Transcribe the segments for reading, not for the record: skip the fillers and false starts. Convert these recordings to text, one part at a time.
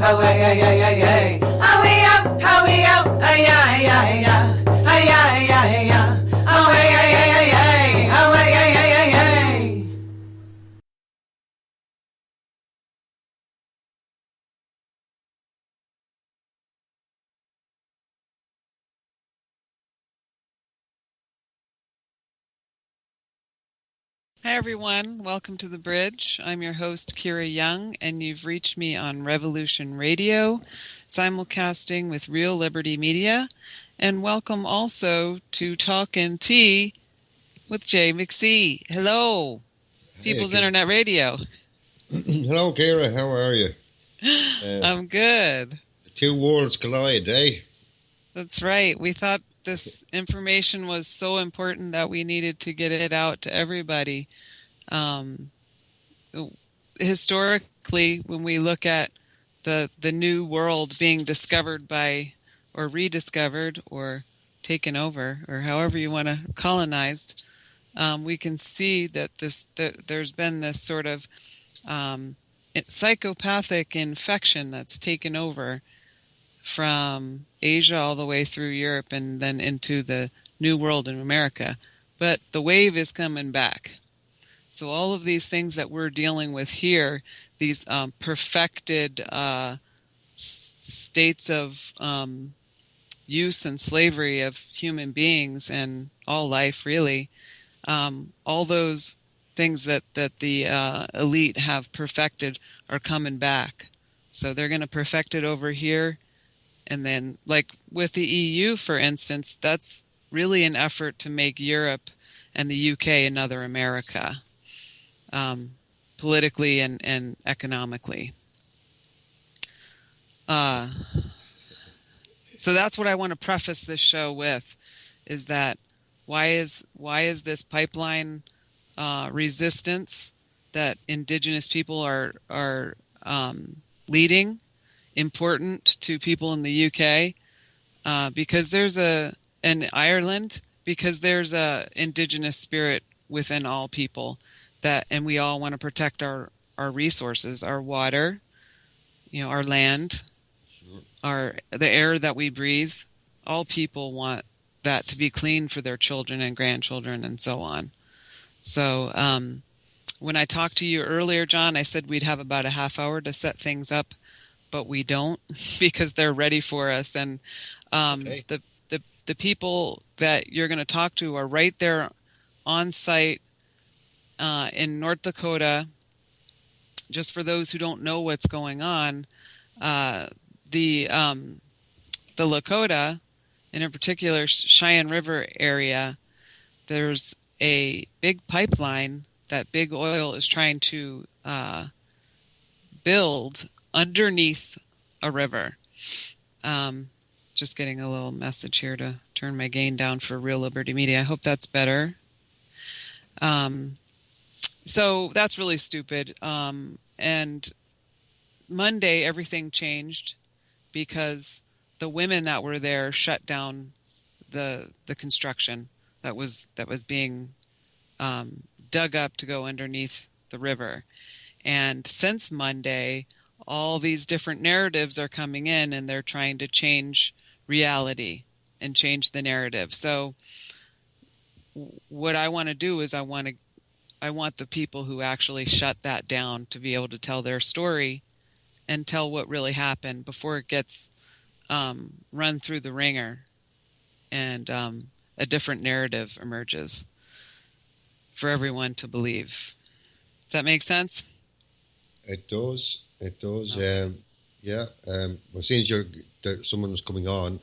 how way, ay, ay, ay, ay. How we up, ay, ay, ay, ay. Ay, ay, ay, ay. How way, ay, ay, ay, ay. How way, ay, ay, ay, ay. Hi, everyone. Welcome to The Bridge. I'm your host, Kira Young, and you've reached me on Revolution Radio, simulcasting with Real Liberty Media. And welcome also to Talk and Tea with Jay McC. Hello, Hey, People's Internet Radio. hello, Kira. How are you? I'm good. The two worlds collide, eh? That's right. We thought this information was so important that we needed to get it out to everybody. Historically, when we look at the new world being discovered by, or rediscovered, or taken over, or however you want to colonized, we can see that there's been this sort of psychopathic infection that's taken over from Asia all the way through Europe and then into the New World in America. But the wave is coming back. So all of these things that we're dealing with here, these perfected states of use and slavery of human beings and all life, really, all those things that the elite have perfected are coming back. So they're going to perfect it over here. And then, like with the EU, for instance, that's really an effort to make Europe and the UK another America, politically and economically. So that's what I want to preface this show with, is that why is this pipeline resistance that indigenous people are leading important to people in the UK, because in Ireland, because there's a indigenous spirit within all people and we all want to protect our resources, our water, our land, the air that we breathe. All people want that to be clean for their children and grandchildren and so on. So when I talked to you earlier, John, I said we'd have about a half hour to set things up, but we don't, because they're ready for us. And Okay. the people that you're going to talk to are right there on site in North Dakota. Just for those who don't know what's going on, the Lakota, and in particular Cheyenne River area, there's a big pipeline that Big Oil is trying to build underneath a river. Just getting a little message here to turn my gain down for Real Liberty Media. I hope that's better. So that's really stupid. And Monday, everything changed because the women that were there shut down the construction that was being dug up to go underneath the river. And since Monday, all these different narratives are coming in, and they're trying to change reality and change the narrative. So what I want to do is I want the people who actually shut that down to be able to tell their story and tell what really happened before it gets run through the ringer and a different narrative emerges for everyone to believe. Does that make sense? It does. It does. Okay. Well, since someone was coming on,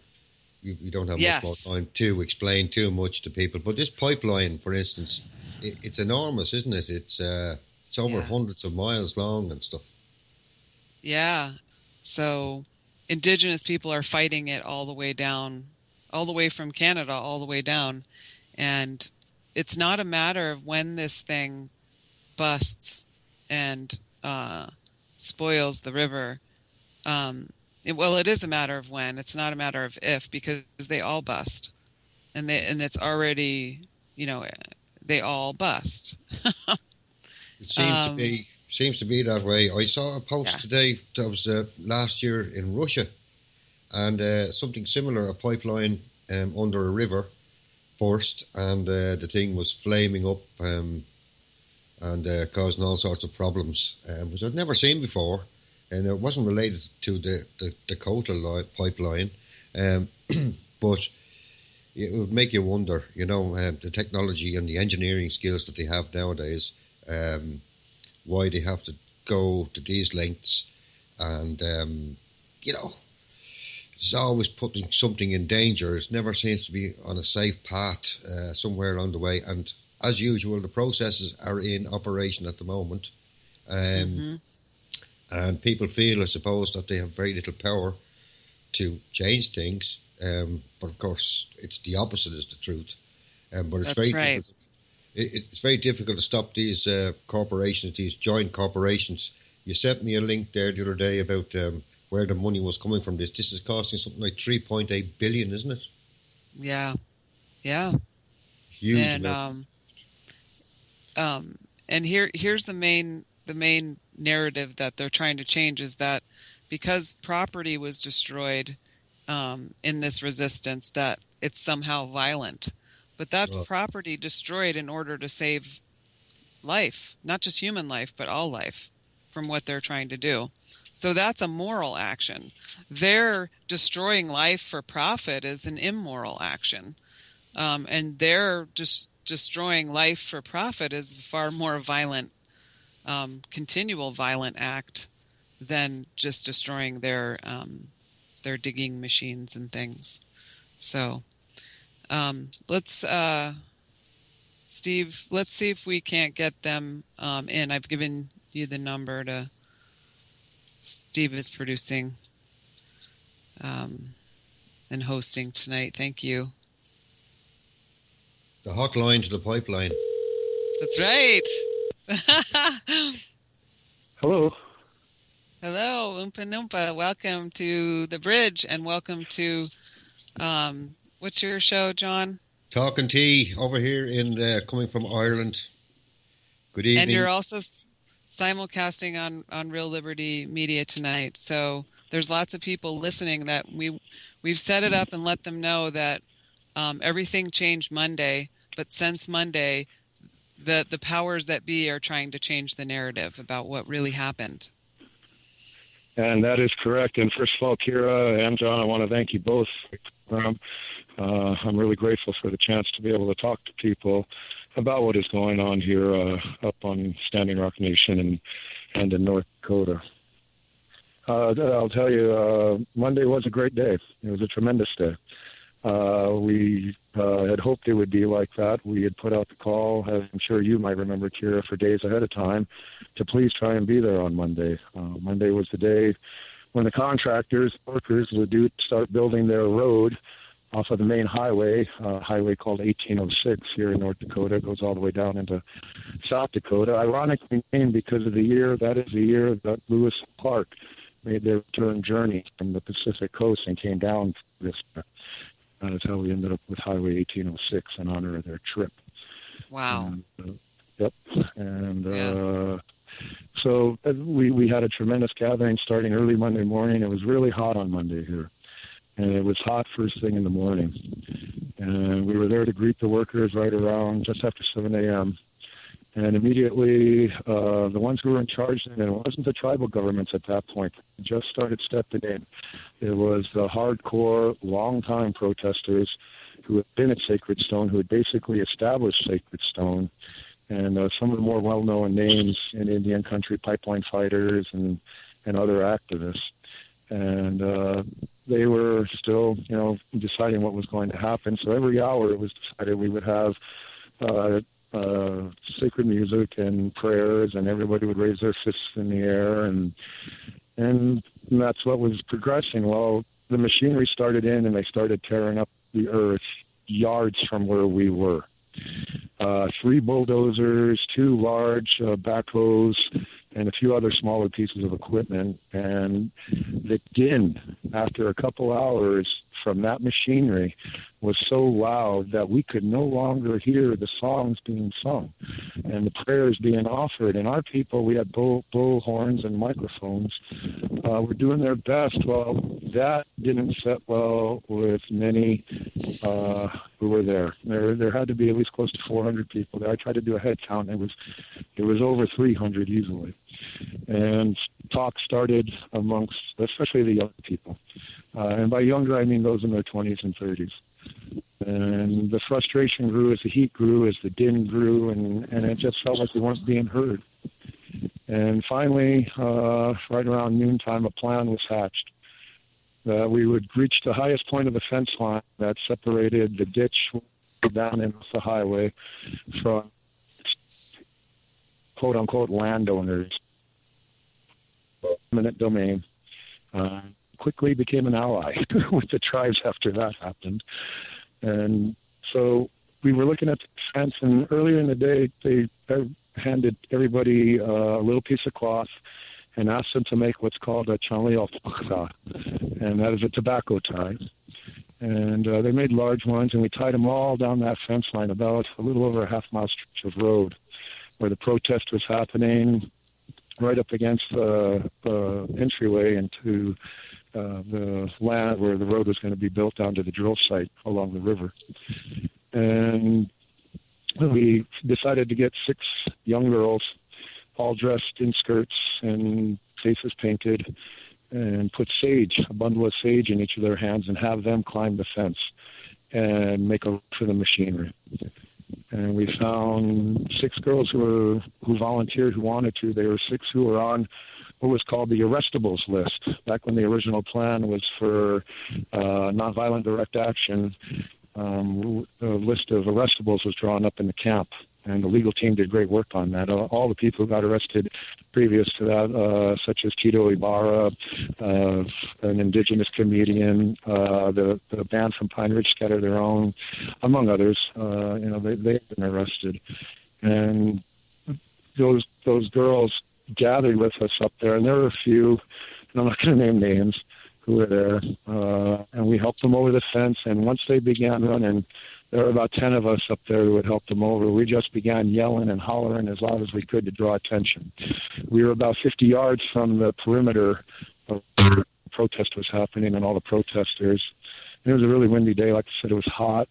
you don't have Yes. much more time to explain too much to people. But this pipeline, for instance, it's enormous, isn't it? It's over hundreds of miles long and stuff. Yeah. So indigenous people are fighting it all the way down, all the way from Canada, all the way down. And it's not a matter of when this thing busts and spoils the river. It is a matter of when. It's not a matter of if, because they all bust. And it's already, they all bust. It seems to be Seems to be that way. I saw a post today that was last year in Russia, and something similar, a pipeline under a river burst, and the thing was flaming up and causing all sorts of problems, which I'd never seen before, and it wasn't related to the Dakota pipeline, but it would make you wonder, the technology and the engineering skills that they have nowadays, why they have to go to these lengths, and it's always putting something in danger. It never seems to be on a safe path somewhere along the way. And as usual, the processes are in operation at the moment. And people feel, I suppose, that they have very little power to change things. But of course, it's the opposite is the truth. But it's difficult. It's very difficult to stop these corporations, these joint corporations. You sent me a link there the other day about where the money was coming from. This is costing something like 3.8 billion, isn't it? Yeah. Huge and amount. And here's the main narrative that they're trying to change is that because property was destroyed in this resistance, that it's somehow violent. But that's property destroyed in order to save life, not just human life, but all life, from what they're trying to do. So that's a moral action. Their destroying life for profit is an immoral action. And their destroying life for profit is a far more violent, continual violent act than just destroying their digging machines and things. So let's Steve, let's see if we can't get them in. I've given you the number to Steve is producing and hosting tonight. Thank you. The hotline to the pipeline. That's right. Hello. Hello, Uŋpa Nuŋpa. Welcome to the bridge, and welcome to what's your show, John? Talking Tea over here in coming from Ireland. Good evening. And you're also simulcasting on Real Liberty Media tonight. So there's lots of people listening that we've set it up and let them know that everything changed Monday, but since Monday, the powers that be are trying to change the narrative about what really happened. And that is correct. And first of all, Kira and John, I want to thank you both. I'm really grateful for the chance to be able to talk to people about what is going on here up on Standing Rock Nation and in North Dakota. I'll tell you, Monday was a great day. It was a tremendous day. We had hoped it would be like that. We had put out the call, as I'm sure you might remember, Kira, for days ahead of time, to please try and be there on Monday. Monday was the day when the contractors, workers, were due to start building their road off of the main highway, highway called 1806 here in North Dakota. It goes all the way down into South Dakota. Ironically named because of the year, that is the year that Lewis and Clark made their return journey from the Pacific coast and came down this. That's how we ended up with Highway 1806 in honor of their trip. Wow. Yep. And so we had a tremendous gathering starting early Monday morning. It was really hot on Monday here. And it was hot first thing in the morning. And we were there to greet the workers right around just after 7 a.m. And immediately, the ones who were in charge, and it wasn't the tribal governments at that point, just started stepping in. It was the hardcore, long-time protesters who had been at Sacred Stone, who had basically established Sacred Stone, and some of the more well-known names in Indian country, pipeline fighters and other activists. And they were still, deciding what was going to happen. So every hour it was decided we would have sacred music and prayers, and everybody would raise their fists in the air, and that's what was progressing. Well, the machinery started in, and they started tearing up the earth yards from where we were. 3 bulldozers, 2 large backhoes, and a few other smaller pieces of equipment. And the din, after a couple hours, from that machinery was so loud that we could no longer hear the songs being sung and the prayers being offered. And our people, we had bull horns and microphones, were doing their best. Well, that didn't set well with many who were there. There had to be at least close to 400 people there. I tried to do a head count, and it was over 300 easily. And talk started amongst, especially the young people. And by younger, I mean those in their 20s and 30s. And the frustration grew as the heat grew, as the din grew, and it just felt like we weren't being heard. And finally, right around noontime, a plan was hatched. We would reach the highest point of the fence line that separated the ditch down into the highway from quote-unquote landowners, eminent domain. Quickly became an ally with the tribes after that happened. And so we were looking at the fence, and earlier in the day, they handed everybody a little piece of cloth and asked them to make what's called a chanliotokta, and that is a tobacco tie. And they made large ones, and we tied them all down that fence line, about a little over a half-mile stretch of road where the protest was happening, right up against the entryway into the land where the road was going to be built down to the drill site along the river. And we decided to get 6 young girls, all dressed in skirts and faces painted, and put sage, a bundle of sage in each of their hands, and have them climb the fence and make a run for the machinery. And we found 6 girls who volunteered, who wanted to. There were 6 who were on what was called the arrestables list. Back when the original plan was for nonviolent direct action, a list of arrestables was drawn up in the camp, and the legal team did great work on that. All the people who got arrested previous to that, such as Tito Ibarra, an indigenous comedian, the band from Pine Ridge Scatter Their Own, among others, they've been arrested. And those girls gathered with us up there, and there were a few, and I'm not going to name names, who were there, and we helped them over the fence. And once they began running, there were about 10 of us up there who had helped them over. We just began yelling and hollering as loud as we could to draw attention. We were about 50 yards from the perimeter of where the protest was happening and all the protesters. And it was a really windy day. Like I said, it was hot.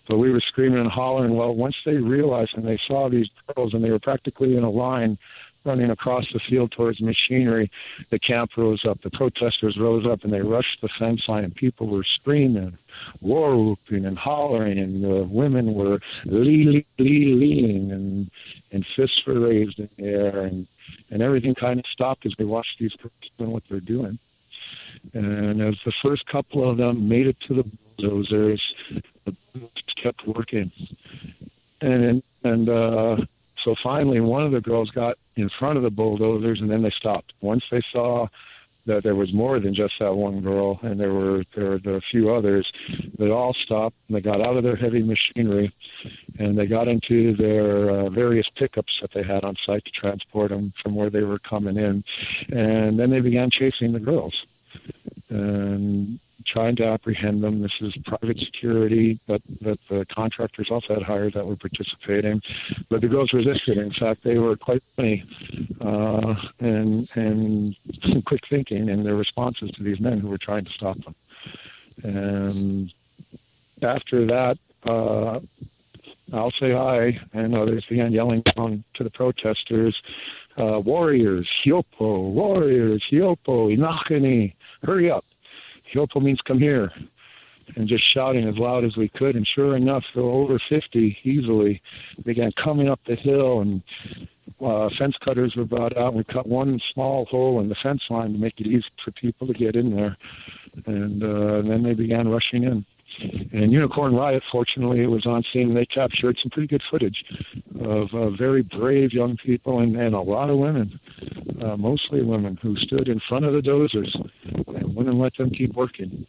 But we were screaming and hollering. Well, once they realized and they saw these girls, and they were practically in a line running across the field towards machinery, the camp rose up, the protesters rose up, and they rushed the fence line, and people were screaming, war whooping and hollering, and the women were leaning, and fists were raised in the air, and everything kind of stopped as we watched these girls doing what they're doing. And as the first couple of them made it to the bulldozers, the bulldozers kept working. And so finally, one of the girls got in front of the bulldozers, and then they stopped. Once they saw that there was more than just that one girl, and there were a few others, they all stopped, and they got out of their heavy machinery, and they got into their various pickups that they had on site to transport them from where they were coming in. And then they began chasing the girls and trying to apprehend them. This is private security that the contractors also had hired that were participating. But the girls resisted. In fact, they were quite funny and quick thinking in their responses to these men who were trying to stop them. And after that, I'll say I and others began yelling down to the protesters, warriors, Hiopo, warriors, Hiopo, Inakani, hurry up. Hiopo means come here, and just shouting as loud as we could. And sure enough, there were over 50 easily began coming up the hill, and fence cutters were brought out. We cut one small hole in the fence line to make it easy for people to get in there, and then they began rushing in. And Unicorn Riot, fortunately, it was on scene. They captured some pretty good footage of very brave young people and a lot of women, mostly women, who stood in front of the dozers and wouldn't let them keep working,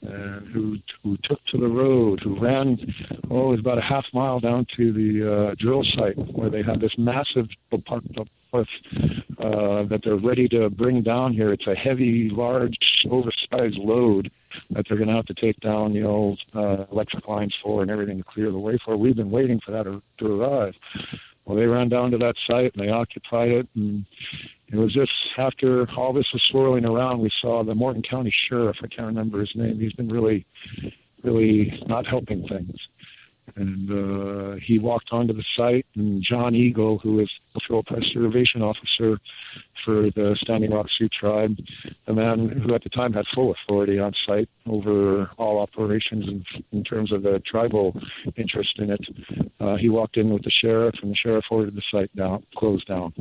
and who took to the road, who ran, it was about a half mile down to the drill site where they had this massive parked up that they're ready to bring down here. It's a heavy, large, over size load that they're going to have to take down, electric lines for and everything to clear the way for. We've been waiting for that to arrive. Well, they ran down to that site and they occupied it, and it was just after all this was swirling around, we saw the Morton County Sheriff. I can't remember his name. He's been really, really not helping things. And he walked onto the site, and John Eagle, who is Cultural Preservation Officer for the Standing Rock Sioux Tribe, the man who at the time had full authority on site over all operations in terms of the tribal interest in it, he walked in with the sheriff, and the sheriff ordered the site closed down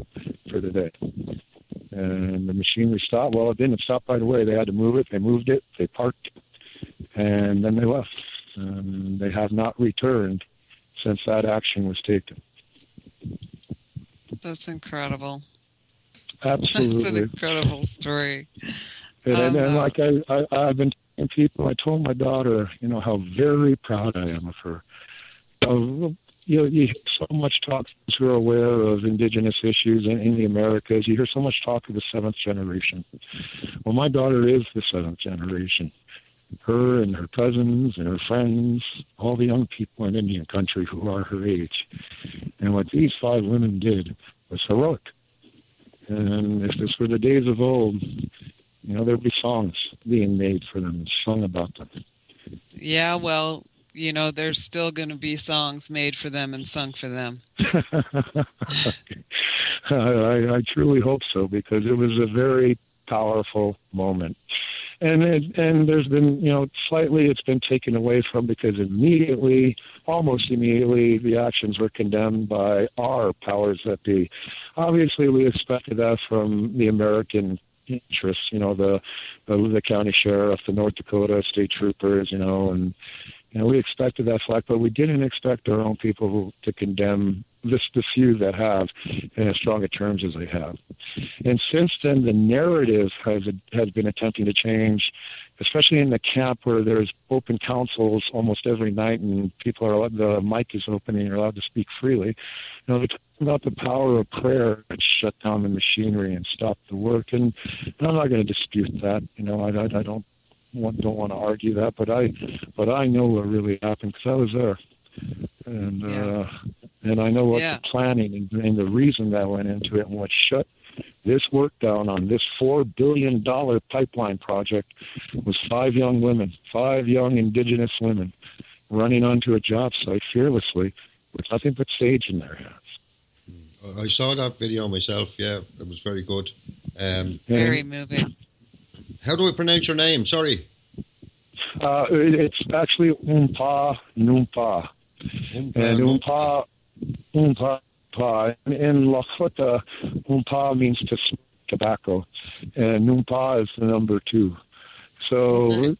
for the day. And the machinery stopped. Well, it didn't stop right away. They had to move it. They moved it. They parked it. And then they left. They have not returned since that action was taken. That's incredible. Absolutely. That's an incredible story. And like I've been telling people, I told my daughter, how very proud I am of her. You hear so much talk, who are aware of indigenous issues in the Americas. You hear so much talk of the seventh generation. Well, my daughter is the seventh generation. Her and her cousins and her friends, all the young people in Indian country who are her age. And what these 5 women did was heroic. And if this were the days of old, there'd be songs being made for them and sung about them. Yeah, well, there's still going to be songs made for them and sung for them. I truly hope so, because it was a very powerful moment. And there's been, slightly it's been taken away from, because almost immediately, the actions were condemned by our powers that be. Obviously, we expected that from the American interests, the county sheriff, the North Dakota state troopers, and we expected that flag, but we didn't expect our own people to condemn the few that have in as strong a terms as they have. And since then, the narrative has been attempting to change, especially in the camp where there's open councils almost every night, and the mic is open and you're allowed to speak freely. They're talking about the power of prayer that shut down the machinery and stop the work. And I'm not going to dispute that. I don't want to argue that, but I know what really happened, because I was there. And I know what the planning and the reason that went into it, and what shut this work down on this $4 billion pipeline project was 5 young women, 5 young indigenous women running onto a job site fearlessly with nothing but sage in their hands. I saw that video myself. Yeah, it was very good. Very moving. How do I pronounce your name? Sorry. It's actually Uŋpa Nuŋpa. And Uŋpa in Lakota, Uŋpa means to smoke tobacco, and Nuŋpa is the number 2. So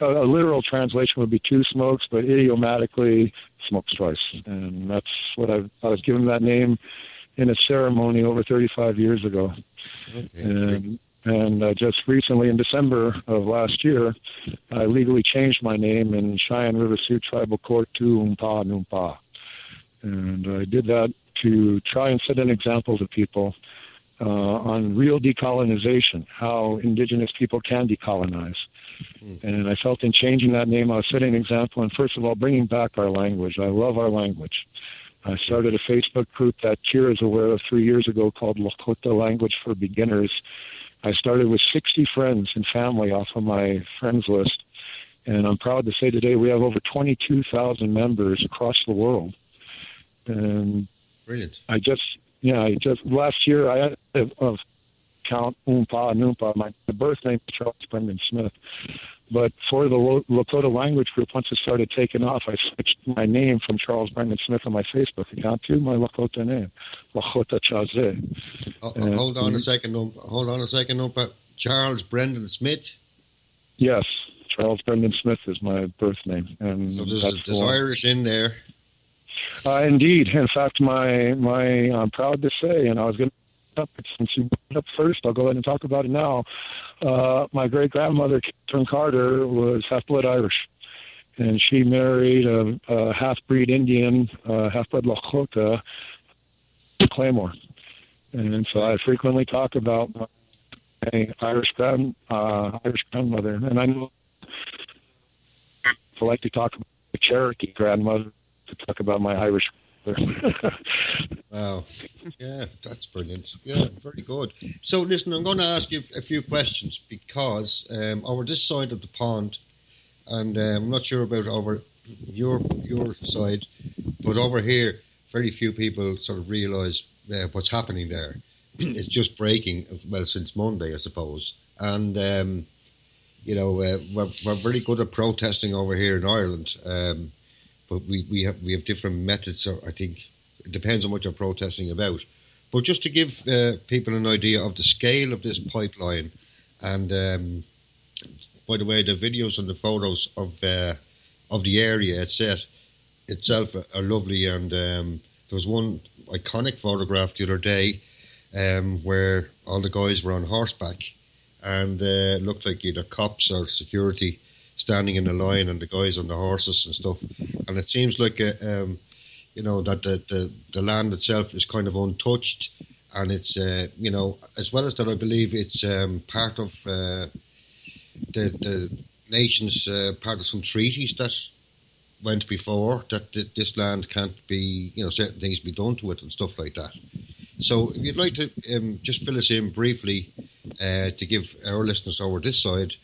a literal translation would be 2 smokes, but idiomatically, smokes twice. And that's what I was given that name in a ceremony over 35 years ago. Okay. And just recently, in December of last year, I legally changed my name in Cheyenne River Sioux Tribal Court to Uŋpa Nuŋpa. And I did that to try and set an example to people on real decolonization, how indigenous people can decolonize. And I felt in changing that name, I was setting an example, and first of all, bringing back our language. I love our language. I started a Facebook group that Kira is aware of 3 years ago called Lakota Language for Beginners. I started with 60 friends and family off of my friends list, and I'm proud to say today we have over 22,000 members across the world. And brilliant. I just last year I had of count Uŋpa Nuŋpa. My birth name is Charles Brendan Smith, but for the Lakota language group, once it started taking off, I switched my name from Charles Brendan Smith on my Facebook account to my Lakota name, Lakota Chaze. Hold on a second, Uŋpa. Charles Brendan Smith? Yes, Charles Brendan Smith is my birth name. And so there's Irish in there. Indeed. In fact, I'm proud to say, and I was going to, since you brought it up first, I'll go ahead and talk about it now. My great-grandmother, Catherine Carter, was half-blood Irish, and she married a half-breed Indian, half-blood Lakota, Claymore. And so I frequently talk about Irish grandmother, and I know I like to talk about the Cherokee grandmother to talk about my Irish grandmother. Wow. Yeah, that's brilliant. Yeah, very good. So, listen, I'm going to ask you a few questions because over this side of the pond, and I'm not sure about over your side, but over here, very few people sort of realise what's happening there. It's just breaking, well, since Monday, I suppose. And, we're very good at protesting over here in Ireland, but we have different methods, so I think it depends on what you're protesting about. But just to give people an idea of the scale of this pipeline, and by the way, the videos and the photos of the area itself are lovely. And there was one iconic photograph the other day where all the guys were on horseback, and it looked like either cops or security standing in a line, and the guys on the horses and stuff. And it seems like that the land itself is kind of untouched, and it's as well as that, I believe it's part of the nation's part of some treaties that went before that this land can't be, certain things be done to it and stuff like that. So if you'd like to just fill us in briefly to give our listeners over this side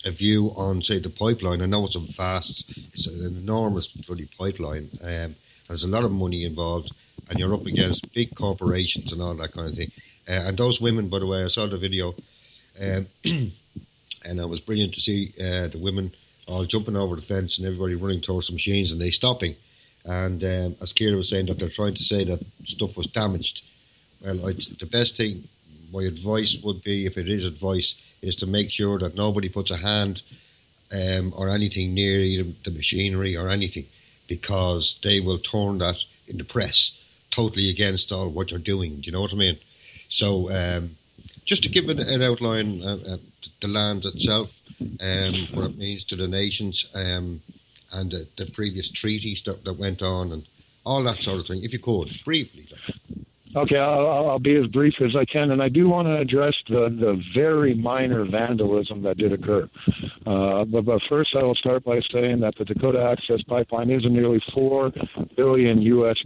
a view on, say, the pipeline. I know it's it's an enormous bloody pipeline. There's a lot of money involved, and you're up against big corporations and all that kind of thing. And those women, by the way, I saw the video, and it was brilliant to see the women all jumping over the fence and everybody running towards the machines and they stopping. And as Ciara was saying, that they're trying to say that stuff was damaged. Well, the best thing, my advice would be, if it is advice, is to make sure that nobody puts a hand or anything near either the machinery or anything, because they will turn that in the press totally against all what you're doing. Do you know what I mean? So just to give an outline, the land itself, what it means to the nations, and the previous treaties that went on and all that sort of thing, if you could, briefly. Okay, I'll be as brief as I can, and I do want to address the very minor vandalism that did occur. But first, I will start by saying that the Dakota Access Pipeline is a nearly $4 billion US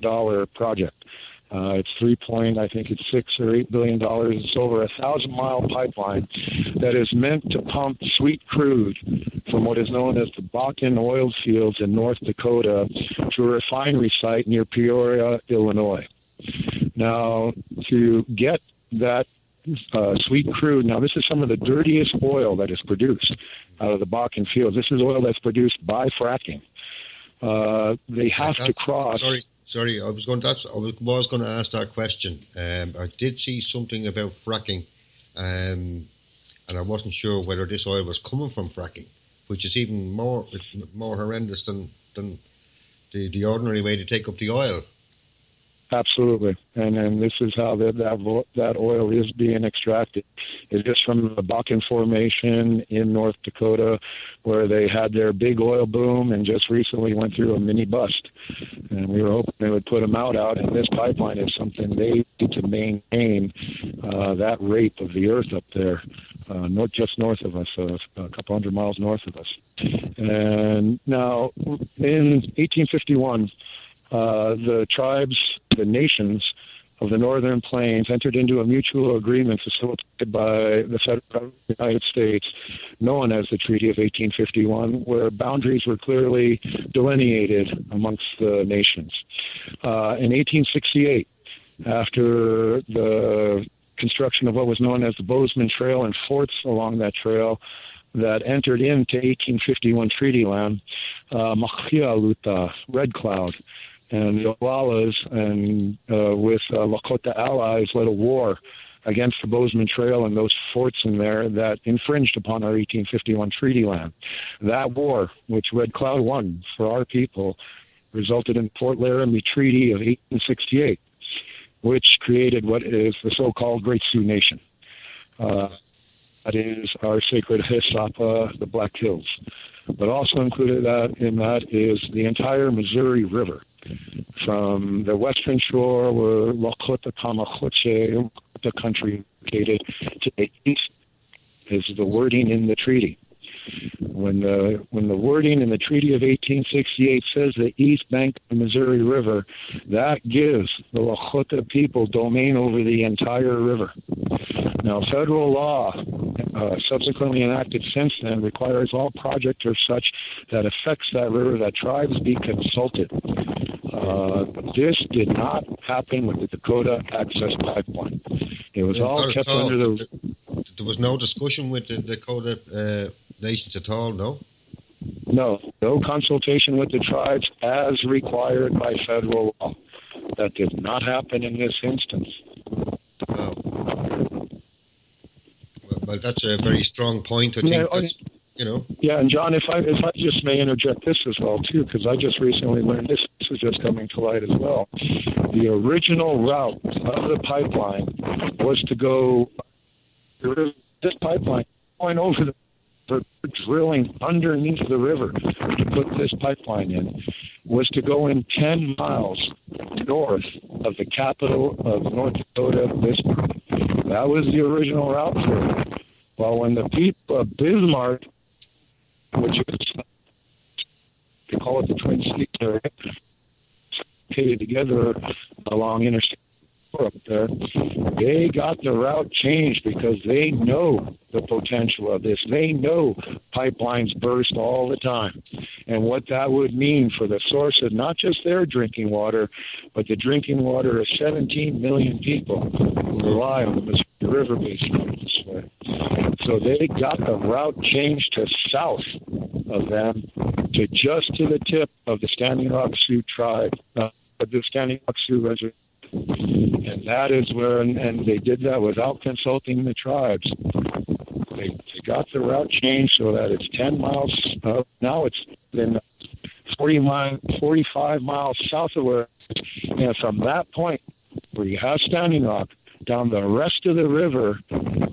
project. It's $6 or $8 billion. It's over a 1,000-mile pipeline that is meant to pump sweet crude from what is known as the Bakken oil fields in North Dakota to a refinery site near Peoria, Illinois. Now, to get that sweet crude, now this is some of the dirtiest oil that is produced out of the Bakken fields. This is oil that's produced by fracking. They have to cross. Sorry, I was going to ask that question. I did see something about fracking, and I wasn't sure whether this oil was coming from fracking, which is even more horrendous than the ordinary way to take up the oil. Absolutely, and this is how that oil is being extracted. It's just from the Bakken Formation in North Dakota, where they had their big oil boom and just recently went through a mini bust. And we were hoping they would put them out, and this pipeline is something they need to maintain that rape of the earth up there, just north of us, a couple hundred miles north of us. And now, in 1851, the tribes, the nations of the Northern Plains entered into a mutual agreement facilitated by the Federal United States, known as the Treaty of 1851, where boundaries were clearly delineated amongst the nations. In 1868, after the construction of what was known as the Bozeman Trail and forts along that trail that entered into 1851 treaty land, Machialuta, Red Cloud, and the Owalas and with Lakota allies led a war against the Bozeman Trail and those forts in there that infringed upon our 1851 treaty land. That war, which Red Cloud won for our people, resulted in Fort Laramie Treaty of 1868, which created what is the so-called Great Sioux Nation. That is our sacred Sapá, the Black Hills. But also included in that is the entire Missouri River, from the western shore where Lakota Tamachoche, the country located to the east is the wording in the treaty. When the wording in the Treaty of 1868 says the east bank of the Missouri River, that gives the Lakota people domain over the entire river. Now, federal law, subsequently enacted since then, requires all projects or such that affects that river that tribes be consulted. This did not happen with the Dakota Access Pipeline. It was all kept under the... There was no discussion with the Dakota nations at all, no? No consultation with the tribes as required by federal law. That did not happen in this instance. Wow. Well, that's a very strong point. I think that's, Yeah, and John, if I just may interject this as well too, because I just recently learned this is just coming to light as well. The original route of the pipeline was to go this pipeline going over the drilling underneath the river to put this pipeline in was to go in 10 miles north of the capital of North Dakota, Bismarck. That was the original route for it. Well, when the people of Bismarck, which is, they call it the Twin Cities area, located together along Interstate up there, they got the route changed because they know the potential of this. They know pipelines burst all the time and what that would mean for the source of not just their drinking water, but the drinking water of 17 million people who rely on the Missouri River basin this way. So they got the route changed to south of them to just to the tip of the Standing Rock Sioux tribe, the Standing Rock Sioux Reservation. And that is where, and they did that without consulting the tribes. They got the route changed so that it's 10 miles, now it's been 45 miles south of where, and from that point where you have Standing Rock, down the rest of the river,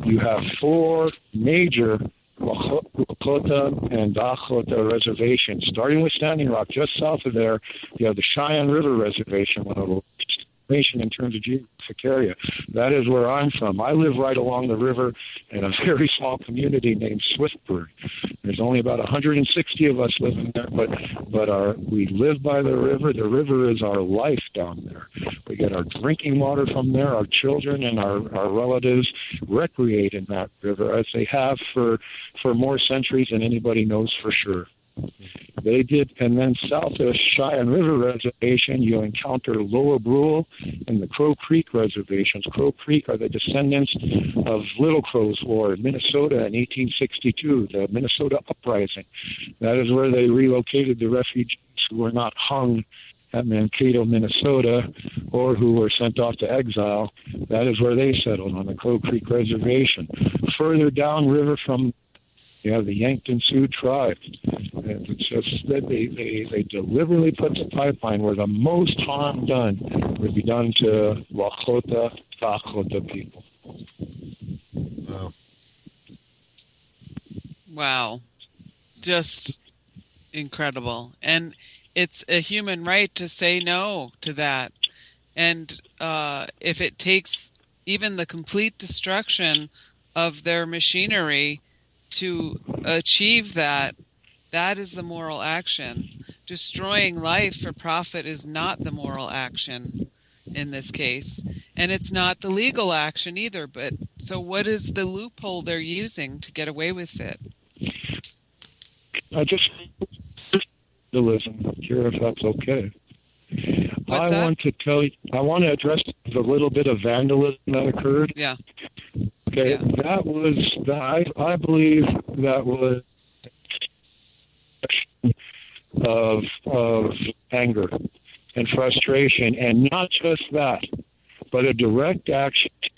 you have 4 major Lakota and Dakota reservations. Starting with Standing Rock, just south of there, you have the Cheyenne River Reservation, one of the in terms of geographic area. That is where I'm from. I live right along the river in a very small community named Swiftburg. There's only about 160 of us living there, but we live by the river. The river is our life down there. We get our drinking water from there. Our children and our relatives recreate in that river as they have for more centuries than anybody knows for sure. They did, and then south of Cheyenne River Reservation, you encounter Lower Brule and the Crow Creek reservations. Crow Creek are the descendants of Little Crow's War in Minnesota in 1862, the Minnesota Uprising. That is where they relocated the refugees who were not hung at Mankato, Minnesota, or who were sent off to exile. That is where they settled, on the Crow Creek Reservation. Further downriver from you have the Yankton Sioux tribe. And it's just that they deliberately put the pipeline where the most harm done would be done to Lakota, Dakota people. Wow. Just incredible. And it's a human right to say no to that. And if it takes even the complete destruction of their machinery to achieve that, that is the moral action. Destroying life for profit is not the moral action in this case. And it's not the legal action either. But so what is the loophole they're using to get away with it? I just vandalism here, if that's okay. What's that? I want to address the little bit of vandalism that occurred. Yeah. Okay, yeah. That was, I believe that was of anger and frustration, and not just that, but a direct action to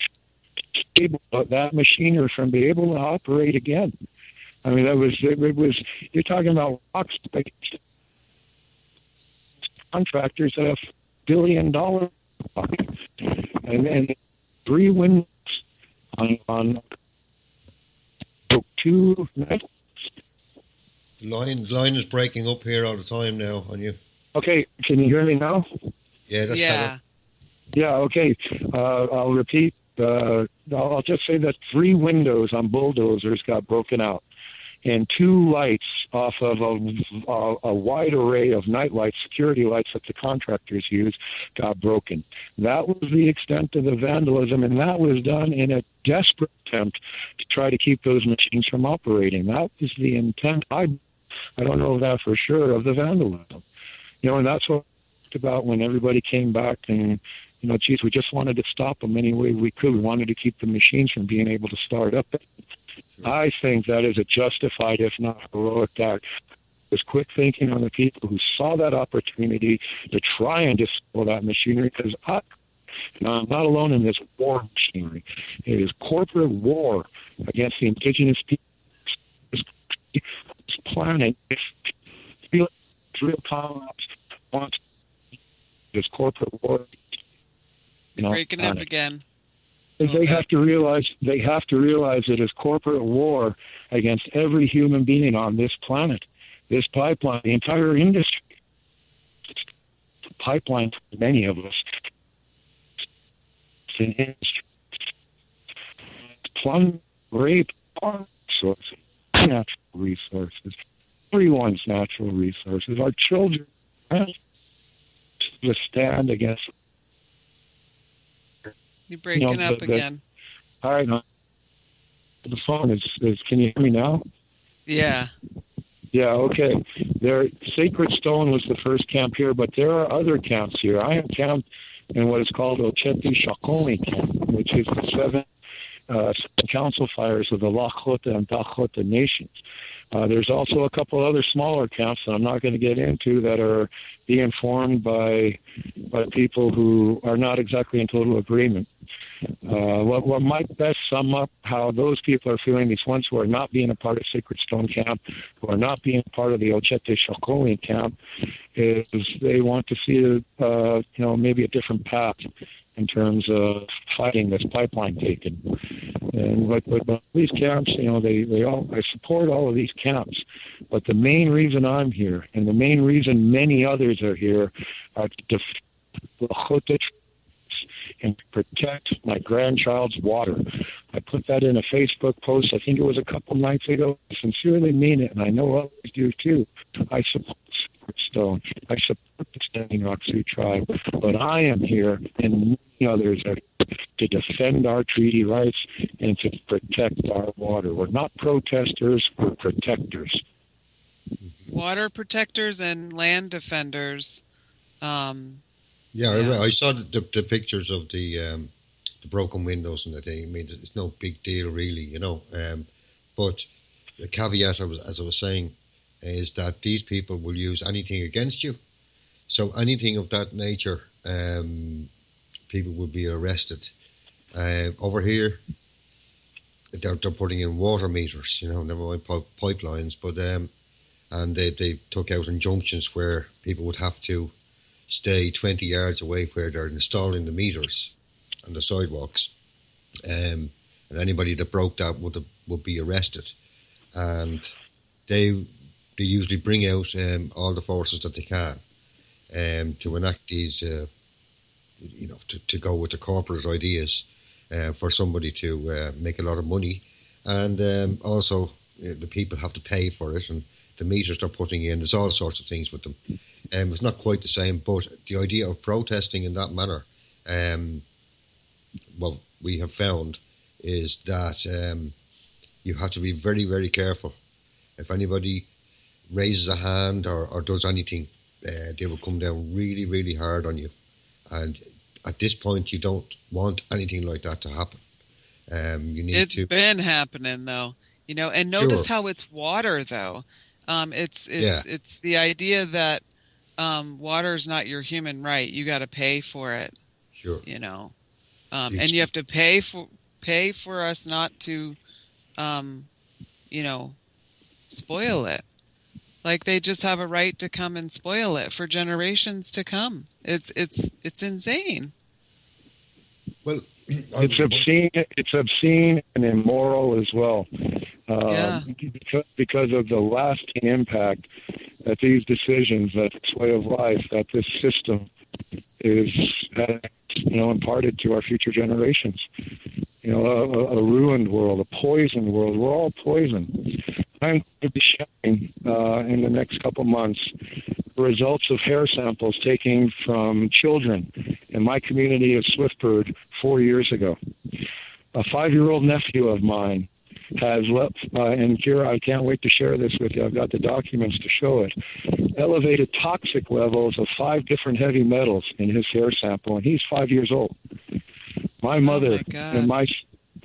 stable that machinery from being able to operate again. I mean, it was you're talking about rocks, contractors that have $1 billion, and then 3 windows on 2 nights. Line is breaking up here all the time now on you. Okay, can you hear me now? Yeah, that's yeah. better. Yeah, okay. I'll repeat. I'll just say that 3 windows on bulldozers got broken out, and 2 lights off of a wide array of night lights, security lights that the contractors use, got broken. That was the extent of the vandalism, and that was done in a desperate attempt to try to keep those machines from operating. That was the intent, I don't know that for sure, of the vandalism. And that's what I talked about when everybody came back and, geez, we just wanted to stop them any way we could. We wanted to keep the machines from being able to start up. I think that is a justified, if not heroic act. There's quick thinking on the people who saw that opportunity to try and destroy that machinery, because I'm not alone in this war machinery. It is corporate war against the indigenous people. This planet, real collapse, wants this corporate war. You're breaking up again. They have to realize it is corporate war against every human being on this planet. This pipeline, the entire industry, the pipeline for many of us, it's an industry. Plunge, rape, resources, natural resources, everyone's natural resources. Our children have to stand against. You're breaking up again. All right. The phone is. Can you hear me now? Yeah. Yeah, okay. Sacred Stone was the first camp here, but there are other camps here. I am camped in what is called Ocheti Shakoni Camp, which is the 7 council fires of the Lakota and Dakota nations. There's also a couple other smaller camps that I'm not going to get into that are being formed by people who are not exactly in total agreement. What might best sum up how those people are feeling, these ones who are not being a part of Sacred Stone Camp, who are not being part of the Ochete Shokoli Camp, is they want to see maybe a different path in terms of fighting this pipeline taken. And but these camps, I support all of these camps. But the main reason I'm here, and the main reason many others are here, are to defend the Lakota and protect my grandchild's water. I put that in a Facebook post, I think it was a couple nights ago. I sincerely mean it, and I know others do too. I support Sacred Stone. I support the Standing Rock Sioux tribe. But I am here, and many others are, to defend our treaty rights and to protect our water. We're not protesters, we're protectors. Water protectors and land defenders. Yeah, I saw the pictures of the broken windows and the thing. I mean, it's no big deal, really, But the caveat, as I was saying, is that these people will use anything against you. So anything of that nature, people will be arrested. Over here, they're putting in water meters, never mind pipelines, but and they took out injunctions where people would have to stay 20 yards away where they're installing the meters on the sidewalks, and anybody that broke that would be arrested. And they usually bring out all the forces that they can to enact these, to go with the corporate ideas for somebody to make a lot of money, and also the people have to pay for it, and the meters they're putting in. There's all sorts of things with them. It's not quite the same, but the idea of protesting in that manner, what we have found is that you have to be very, very careful. If anybody raises a hand or does anything, they will come down really, really hard on you. And at this point, you don't want anything like that to happen. It's been happening, though, and notice how it's water, though. It's the idea that water is not your human right. You got to pay for it. Sure. And you have to pay for us not to, spoil it. Like they just have a right to come and spoil it for generations to come. It's insane. Well, it's obscene. It's obscene and immoral as well. Because of the lasting impact that these decisions, that this way of life, that this system is, imparted to our future generations. a ruined world, a poisoned world. We're all poisoned. I'm going to be sharing in the next couple months the results of hair samples taken from children in my community of Swiftburg 4 years ago. A 5-year-old nephew of mine has left, and Kira, I can't wait to share this with you. I've got the documents to show it. Elevated toxic levels of 5 different heavy metals in his hair sample, and he's 5 years old. My mother and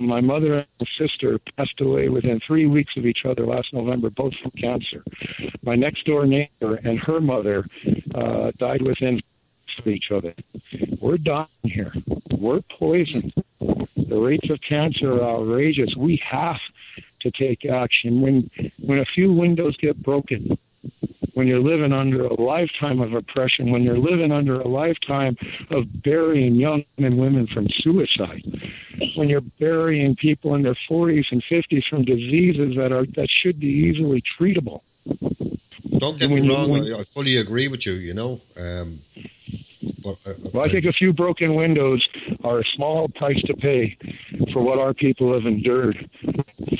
my mother and my sister passed away within 3 weeks of each other last November, both from cancer. My next door neighbor and her mother died within of each other. We're dying here. We're poisoned. The rates of cancer are outrageous. We have to take action. When a few windows get broken, when you're living under a lifetime of oppression, when you're living under a lifetime of burying young men and women from suicide, when you're burying people in their 40s and 50s from diseases that should be easily treatable. Don't get me wrong, I fully agree with you, Well, I think a few broken windows are a small price to pay for what our people have endured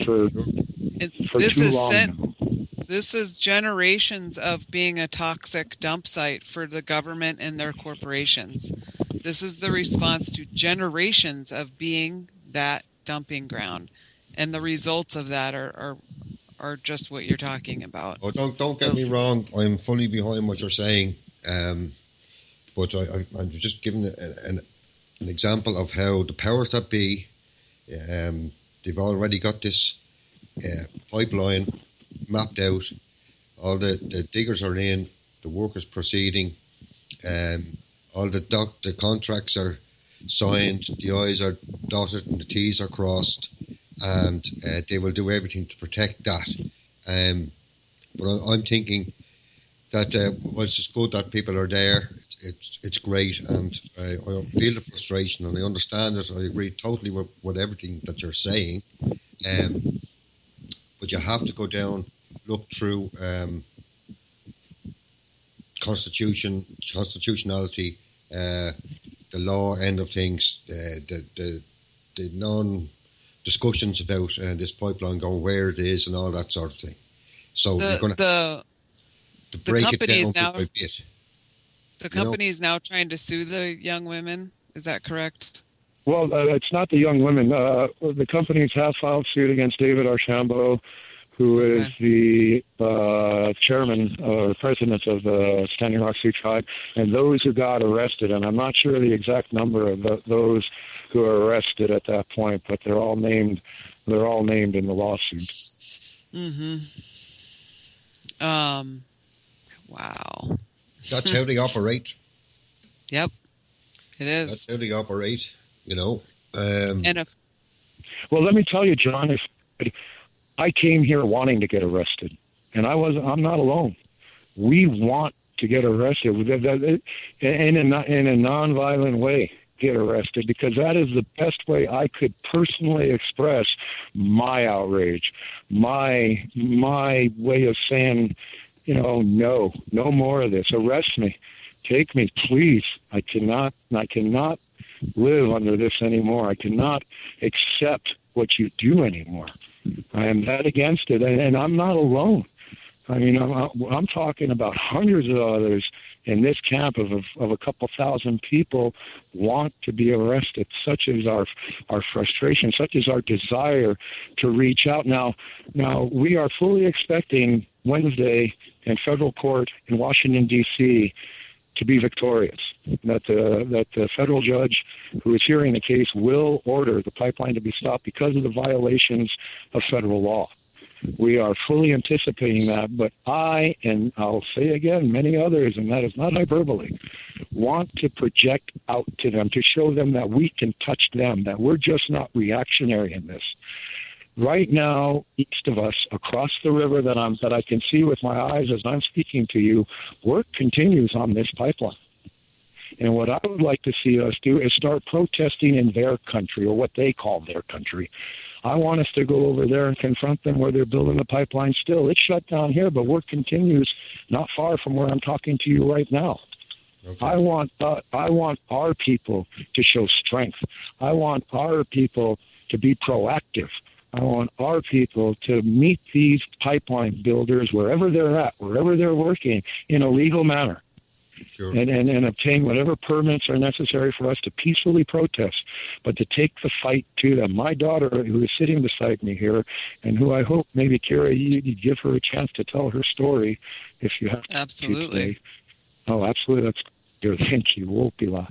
for too long. This is generations of being a toxic dump site for the government and their corporations. This is the response to generations of being that dumping ground. And the results of that are just what you're talking about. Oh, don't get me wrong. I'm fully behind what you're saying. But I'm just giving an example of how the powers that be, they've already got this pipeline mapped out. All the diggers are in, the work is proceeding, all the contracts are signed, the I's are dotted and the T's are crossed, and they will do everything to protect that. But I'm thinking that whilst it's good that people are there, it's great, and I feel the frustration and I understand it. I agree totally with everything that you're saying, but you have to go down, look through constitutionality, the law end of things, the non-discussions about this pipeline going where it is and all that sort of thing. So you're going to break it down bit by bit. The company is now trying to sue the young women. Is that correct? Well, it's not the young women. The companies have filed suit against David Archambault, who is the chairman or president of the Standing Rock Sioux Tribe, and those who got arrested. And I'm not sure the exact number of those who are arrested at that point, but they're all named. They're all named in the lawsuit. Mm-hmm. Wow. That's how they operate. Yep, it is. That's how they operate, Well, let me tell you, John, I came here wanting to get arrested, and I'm not alone. We want to get arrested in a nonviolent way. Get arrested, because that is the best way I could personally express my outrage, my way of saying, no more of this. Arrest me, take me, please. I cannot live under this anymore. I cannot accept what you do anymore. I am that against it, and I'm not alone. I mean, I'm talking about hundreds of others in this camp of a couple thousand people want to be arrested. Such is our frustration, such is our desire to reach out. Now we are fully expecting Wednesday in federal court in Washington, D.C. to be victorious, that the federal judge who is hearing the case will order the pipeline to be stopped because of the violations of federal law. We are fully anticipating that, but I, and I'll say again, many others, and that is not hyperbole, want to project out to them, to show them that we can touch them, that we're just not reactionary in this. Right now, east of us, across the river that I can see with my eyes as I'm speaking to you, work continues on this pipeline. And what I would like to see us do is start protesting in their country, or what they call their country. I want us to go over there and confront them where they're building the pipeline still. It's shut down here, but work continues not far from where I'm talking to you right now. Okay. I want our people to show strength. I want our people to be proactive. I want our people to meet these pipeline builders wherever they're at, wherever they're working, in a legal manner. Sure. And obtain whatever permits are necessary for us to peacefully protest, but to take the fight to them. My daughter, who is sitting beside me here, and who I hope maybe, Kira, you give her a chance to tell her story if you have Absolutely. to today. Oh, absolutely. That's good. Thank you. Wopila.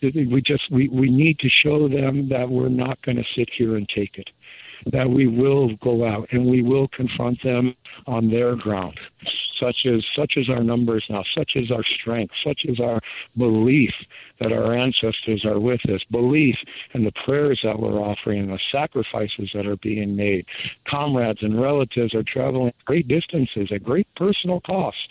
We need to show them that we're not going to sit here and take it, that we will go out and we will confront them on their ground, such as our numbers now, such as our strength, such as our belief that our ancestors are with us, belief in the prayers that we're offering, the sacrifices that are being made. Comrades and relatives are traveling great distances at great personal costs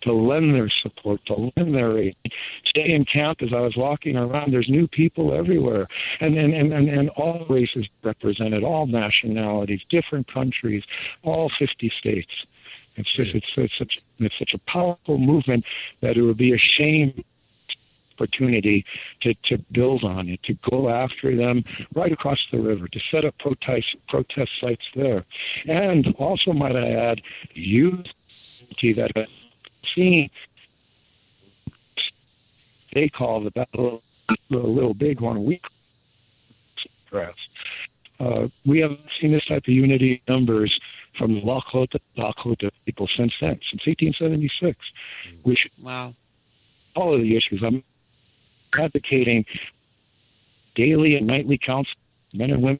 to lend their support, to lend their aid. Stay in camp. As I was walking around, there's new people everywhere, and all races represented, all nationalities, different countries, all 50 states. It's such a powerful movement that it would be a shame opportunity to build on it, to go after them right across the river, to set up protest sites there. And also, might I add, youth that have seen, they call the battle a little big one. We haven't seen this type of unity numbers from the Lakota people since 1876. Wow. All of the issues. I'm advocating daily and nightly council, men and women.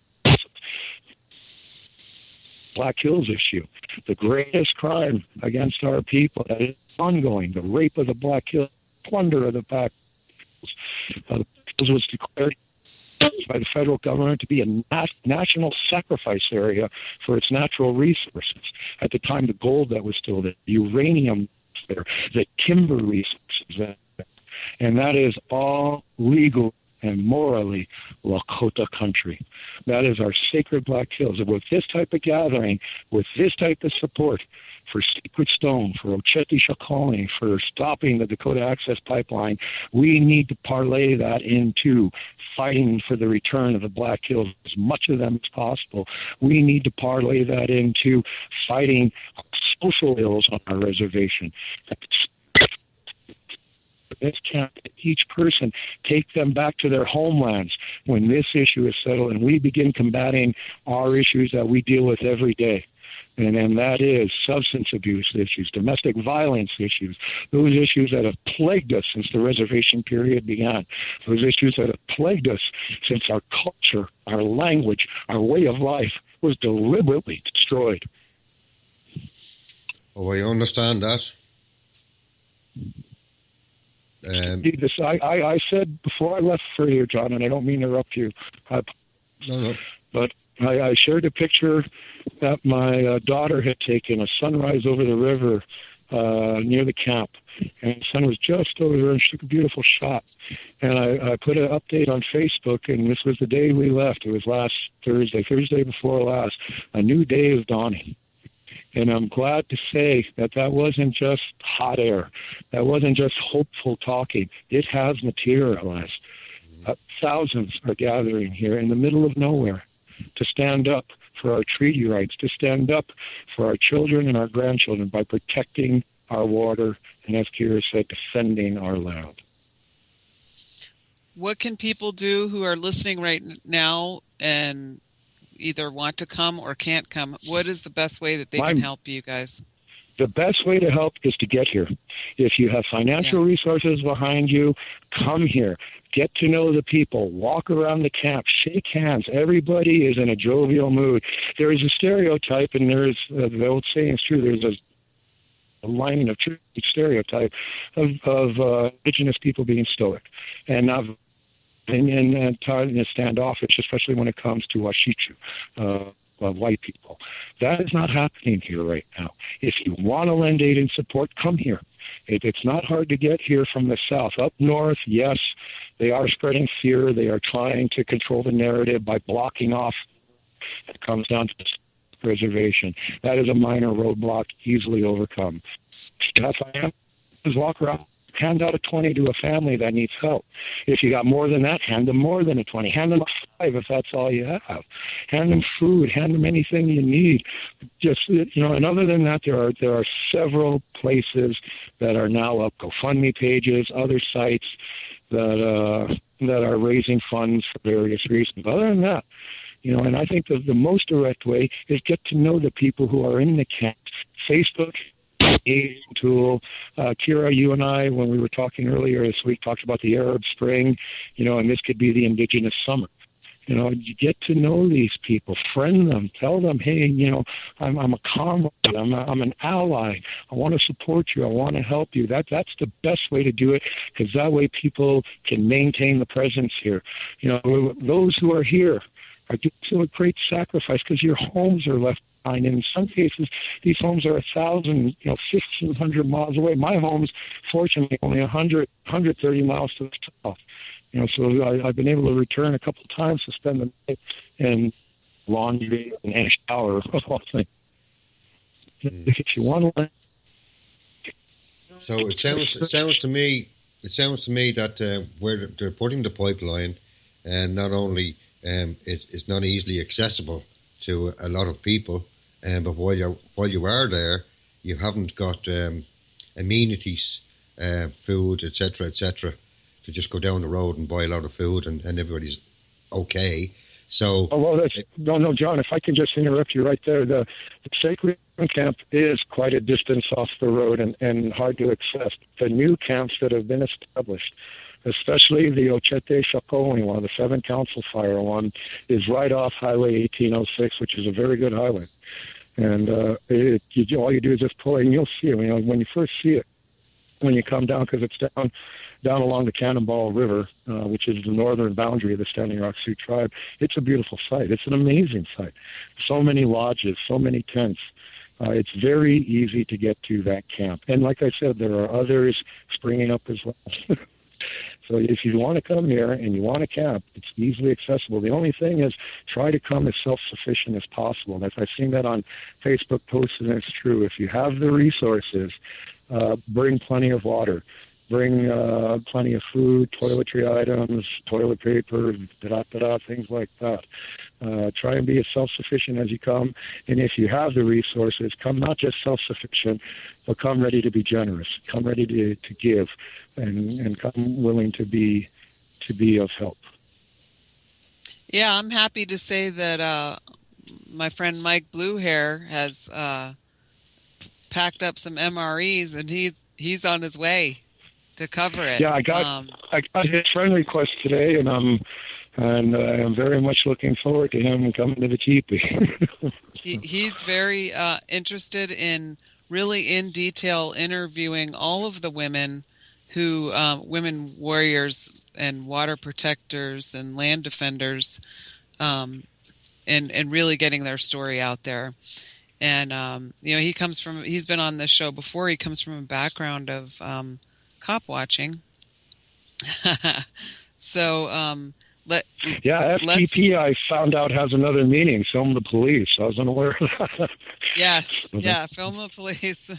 Black Hills issue, the greatest crime against our people that is ongoing, the rape of the Black Hills, plunder of the Black Hills. The Hills was declared by the federal government to be a national sacrifice area for its natural resources. At the time, the gold that was still there, the uranium there, the timber resources there. And that is all legal and morally Lakota country. That is our sacred Black Hills. And with this type of gathering, with this type of support for Sacred Stone, for Ocheti Shakoni, for stopping the Dakota Access Pipeline, we need to parlay that into fighting for the return of the Black Hills, as much of them as possible. We need to parlay that into fighting social ills on our reservation. This can't each person take them back to their homelands when this issue is settled and we begin combating our issues that we deal with every day. And that is substance abuse issues, domestic violence issues, those issues that have plagued us since the reservation period began, those issues that have plagued us since our culture, our language, our way of life was deliberately destroyed. Oh, I understand that. I said before I left for here, John, and I don't mean to interrupt you. No. But I shared a picture that my daughter had taken, a sunrise over the river near the camp. And the sun was just over there, and she took a beautiful shot. And I put an update on Facebook, and this was the day we left. It was last Thursday before last. A new day is dawning. And I'm glad to say that wasn't just hot air. That wasn't just hopeful talking. It has materialized. Thousands are gathering here in the middle of nowhere to stand up for our treaty rights, to stand up for our children and our grandchildren by protecting our water and, as Kira said, defending our land. What can people do who are listening right now and either want to come or can't come? What is the best way that they can help you guys? The best way to help is to get here. If you have financial resources behind you, come here. Get to know the people. Walk around the camp. Shake hands. Everybody is in a jovial mood. There is a stereotype, and there is the old saying is true. There's a line of true stereotype of Indigenous people being stoic and not and standoffish, especially when it comes to Washichu, white people. That is not happening here right now. If you want to lend aid and support, come here. It's not hard to get here from the south. Up north, yes, they are spreading fear. They are trying to control the narrative by blocking off. It comes down to the reservation. That is a minor roadblock, easily overcome. Just walk around. Hand out a 20 to a family that needs help. If you got more than that, hand them more than a 20. Hand them a 5 if that's all you have. Hand them food. Hand them anything you need. Just, and other than that, there are several places that are now up, GoFundMe pages, other sites that are raising funds for various reasons. Other than that, and I think the most direct way is get to know the people who are in the camps. Facebook tool. Kira, you and I, when we were talking earlier this week, talked about the Arab Spring, and this could be the Indigenous Summer. You get to know these people, friend them, tell them, hey, I'm a comrade, I'm an ally, I want to support you, I want to help you. That's the best way to do it, because that way people can maintain the presence here. Those who are here are doing a great sacrifice because your homes are left behind. And in some cases, these homes are 1,000, 1,500 miles away. My home's, fortunately, only 130 miles to the south. So I've been able to return a couple of times to spend the night in laundry and a shower of all things. If you want to. So it sounds to me that where they're putting the pipeline, and not only it's not easily accessible to a lot of people, but while you are there, you haven't got amenities, food, etc., to just go down the road and buy a lot of food and everybody's okay. So, no, John. If I can just interrupt you right there, the Sacred Camp is quite a distance off the road and hard to access. The new camps that have been established, especially the Ochete Sapá Win one, the 7 Council Fire one, is right off Highway 1806, which is a very good highway. And all you do is just pull it, and you'll see it. When you first see it, when you come down, because it's down along the Cannonball River, which is the northern boundary of the Standing Rock Sioux tribe. It's a beautiful site. It's an amazing site. So many lodges, so many tents. It's very easy to get to that camp. And like I said, there are others springing up as well. So if you want to come here and you want to camp, it's easily accessible. The only thing is try to come as self-sufficient as possible. And I've seen that on Facebook posts, and it's true. If you have the resources, bring plenty of water. Bring plenty of food, toiletry items, toilet paper, things like that. Try and be as self-sufficient as you come. And if you have the resources, come not just self-sufficient, but come ready to be generous. Come ready to give, and come willing to be of help. Yeah, I'm happy to say that my friend Mike Bluehair has packed up some MREs, and he's on his way to cover it. Yeah, I got his friend request today, and I'm very much looking forward to him coming to the teepee. He's very interested in really in detail interviewing all of the women who women warriors and water protectors and land defenders, and really getting their story out there. And he's been on this show before. He comes from a background of cop watching. So FTP I found out has another meaning, film the police. I was unaware of that. Yes, film the police.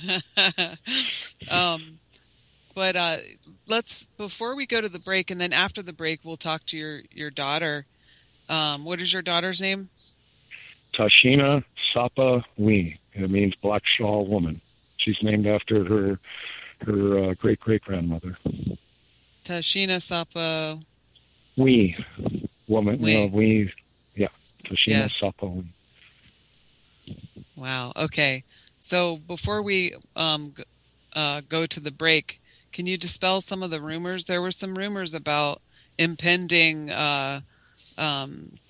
But let's, before we go to the break, and then after the break we'll talk to your daughter. What is your daughter's name? Tashina Sapá Win. It means black shawl woman. She's named after her great-great-grandmother. Tashina Sapá Win. Woman. Win. Tashina Sapá Win. Wow. Okay. So before we go to the break, can you dispel some of the rumors? There were some rumors about impending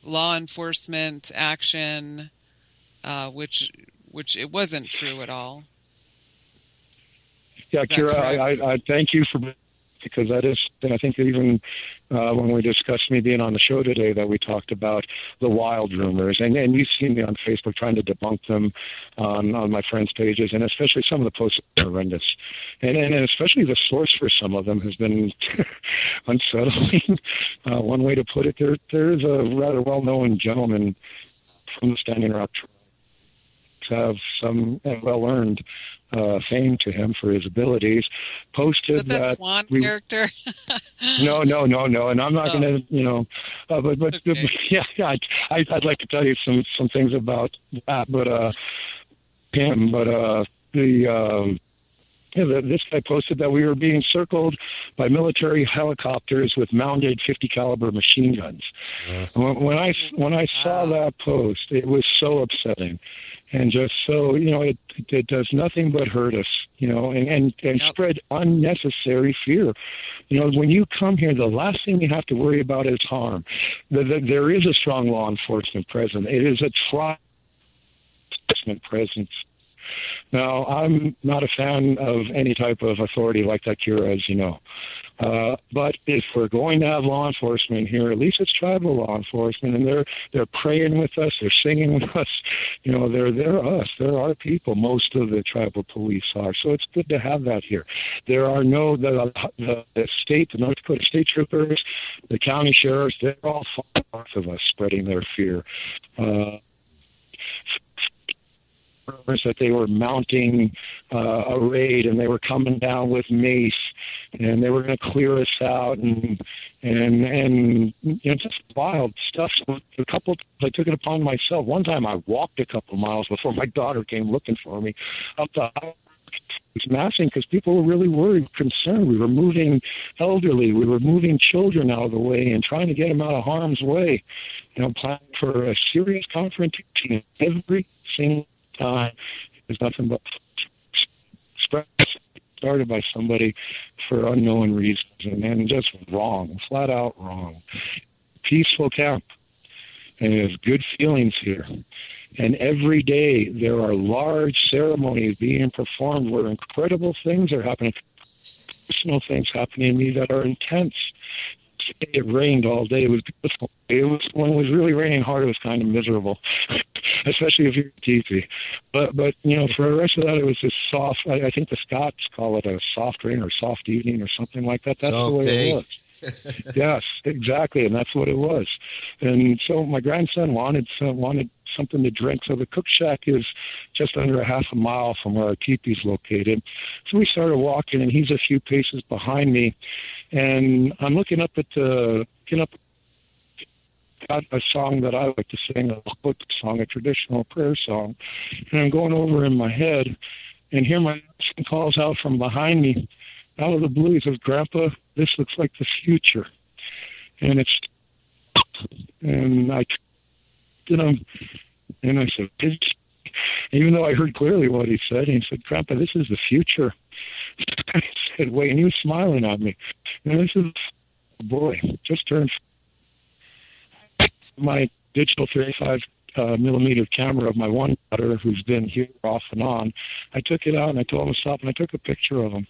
law enforcement action, which it wasn't true at all. Yeah, Kira, I thank you because that is, and I think even when we discussed me being on the show today, that we talked about the wild rumors, and you've seen me on Facebook trying to debunk them on my friends' pages, and especially some of the posts are horrendous, and especially the source for some of them has been unsettling. One way to put it, there is a rather well-known gentleman from the Standing Rock have some well-earned fame to him for his abilities, posted Is it that Swan character? No, and I'm not going to, but Okay. yeah, I'd like to tell you some things about that, but him, but this guy posted that we were being circled by military helicopters with mounted 50 caliber machine guns. When I saw that post, it was so upsetting, and just so it does nothing but hurt us, and spread unnecessary fear. When you come here, the last thing you have to worry about is harm. There is a strong law enforcement presence. It is a law enforcement presence. Now, I'm not a fan of any type of authority like that, Kira, as you know. But if we're going to have law enforcement here, at least it's tribal law enforcement, and they're praying with us, they're singing with us. They're us. They're our people. Most of the tribal police are. So it's good to have that here. There are the North Dakota state troopers, the county sheriffs, they're all far off of us spreading their fear. That they were mounting a raid, and they were coming down with mace, and they were going to clear us out, and just wild stuff. So a couple, I took it upon myself. One time, I walked a couple miles before my daughter came looking for me up the highway. It was massing because people were really worried, concerned. We were moving elderly, we were moving children out of the way, and trying to get them out of harm's way. Planning for a serious confrontation every single time. There's nothing but started by somebody for unknown reasons, and just wrong, flat out wrong. Peaceful camp, and there's good feelings here. And every day there are large ceremonies being performed where incredible things are happening, personal things happening to me that are intense. It rained all day. It was beautiful. When it was really raining hard, it was kind of miserable, especially if you're teepee. But for the rest of that, it was just soft. I think the Scots call it a soft rain or soft evening or something like that. That's soft the way day. It was. Yes, exactly, and that's what it was. And so my grandson wanted something to drink. So the cook shack is just under a half a mile from where our teepee is located. So we started walking, and he's a few paces behind me. And I'm looking up at a song that I like to sing, a Lakota song, a traditional prayer song. And I'm going over in my head, and here my son calls out from behind me, out of the blue. He says, "Grandpa, this looks like the future." And I said, even though I heard clearly what he said, he said, "Grandpa, this is the future." I said, "Wait," and he was smiling at me. And this is a boy, just turned my digital 35 millimeter camera of my one daughter, who's been here off and on. I took it out, and I told him to stop, and I took a picture of him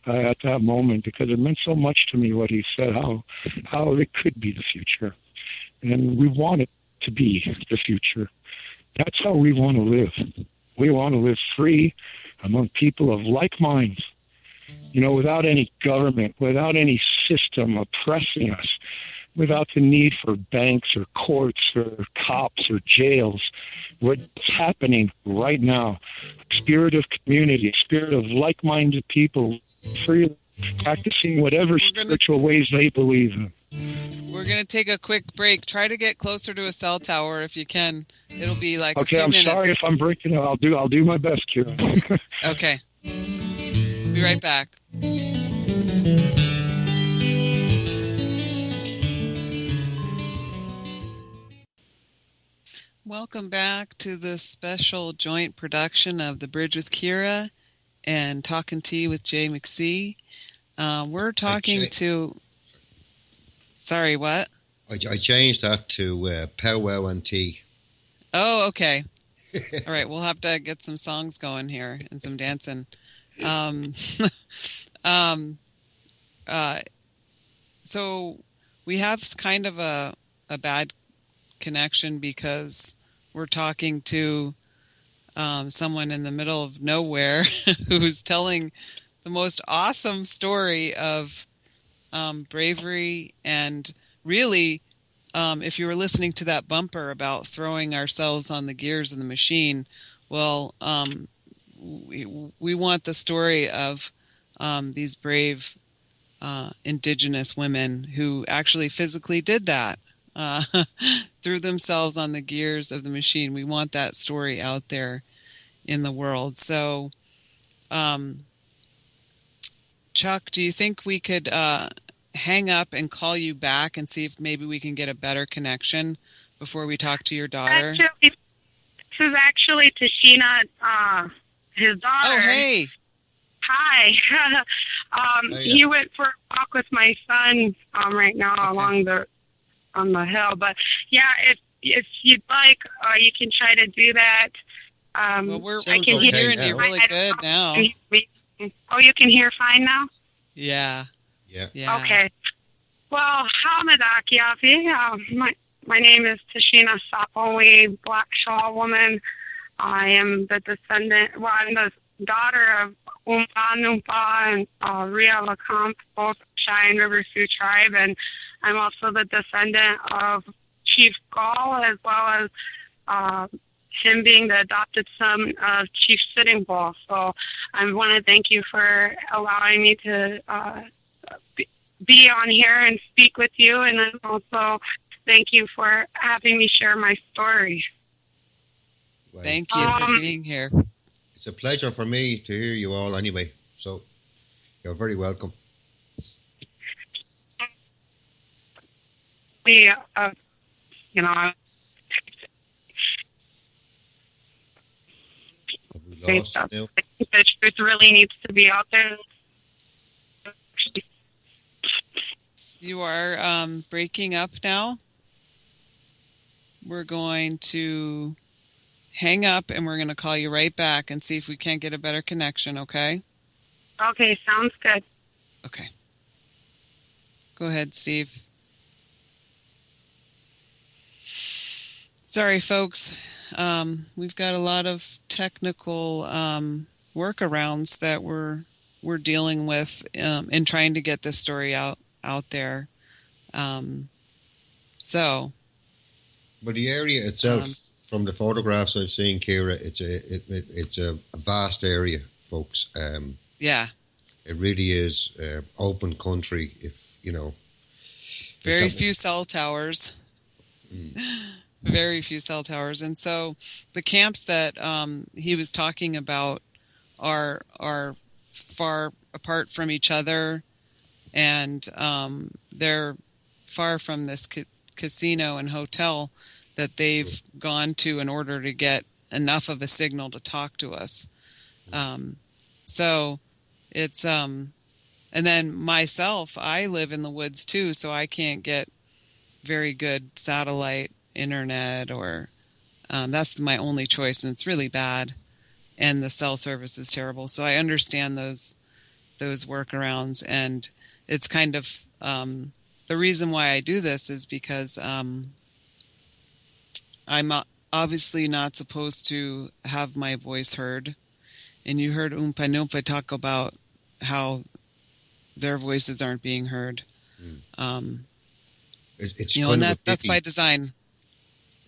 at that moment, because it meant so much to me what he said, how it could be the future. And we want it to be the future. That's how we want to live. We want to live free among people of like minds, without any government, without any system oppressing us, without the need for banks or courts or cops or jails. What's happening right now, spirit of community, spirit of like-minded people, free, practicing whatever spiritual ways they believe in. We're going to take a quick break. Try to get closer to a cell tower if you can. It'll be like a few minutes. Okay, I'm sorry if I'm breaking it. I'll do my best, Kira. Okay. We'll be right back. Welcome back to the special joint production of The Bridge with Kira and Talking Tea with Jay McC. We're talking to... Sorry, what? I changed that to powwow and tea. Oh, okay. All right, we'll have to get some songs going here and some dancing. So we have kind of a bad connection because we're talking to someone in the middle of nowhere who's telling the most awesome story of bravery. And really, if you were listening to that bumper about throwing ourselves on the gears of the machine, Well, we want the story of these brave Indigenous women who actually physically did that, threw themselves on the gears of the machine. We want that story out there in the world. So, Chuck, do you think we could hang up and call you back and see if maybe we can get a better connection before we talk to your daughter? Actually, this is actually Tashina, his daughter. Oh, hey. Hi. He went for a walk with my son right now on the hill. But yeah, if you'd like, you can try to do that. Well, I can hear you really good now. Oh, you can hear fine now? Yeah. Okay. Well, Hamadakiafi. My name is Tashina Sapá Win, Black Shawl woman. I am the descendant. Well, I'm the daughter of Uŋpa Nuŋpa and Ria Lakota, both Cheyenne River Sioux tribe, and I'm also the descendant of Chief Gall, as well as him being the adopted son of Chief Sitting Bull. So I want to thank you for allowing me to be on here and speak with you, and then also thank you for having me share my story. Well, thank you for being here. It's a pleasure for me to hear you all anyway, so you're very welcome. We, the truth really needs to be out there. You are breaking up now. We're going to hang up and we're going to call you right back and see if we can't get a better connection, okay? Okay, sounds good. Okay. Go ahead, Steve. Sorry, folks. We've got a lot of technical workarounds that we're dealing with in trying to get this story out there. But the area itself, from the photographs I've seen, Kira, it's a vast area, folks. Yeah, it really is open country. Very few cell towers. Very few cell towers, and so the camps that he was talking about are far apart from each other, and they're far from this casino and hotel that they've gone to in order to get enough of a signal to talk to us. So it's and then myself, I live in the woods too, so I can't get very good satellite internet, or that's my only choice, and it's really bad, and the cell service is terrible. So I understand those workarounds, and it's kind of the reason why I do this is because I'm obviously not supposed to have my voice heard, and you heard Uŋpa Nuŋpa talk about how their voices aren't being heard. It's and that's by design.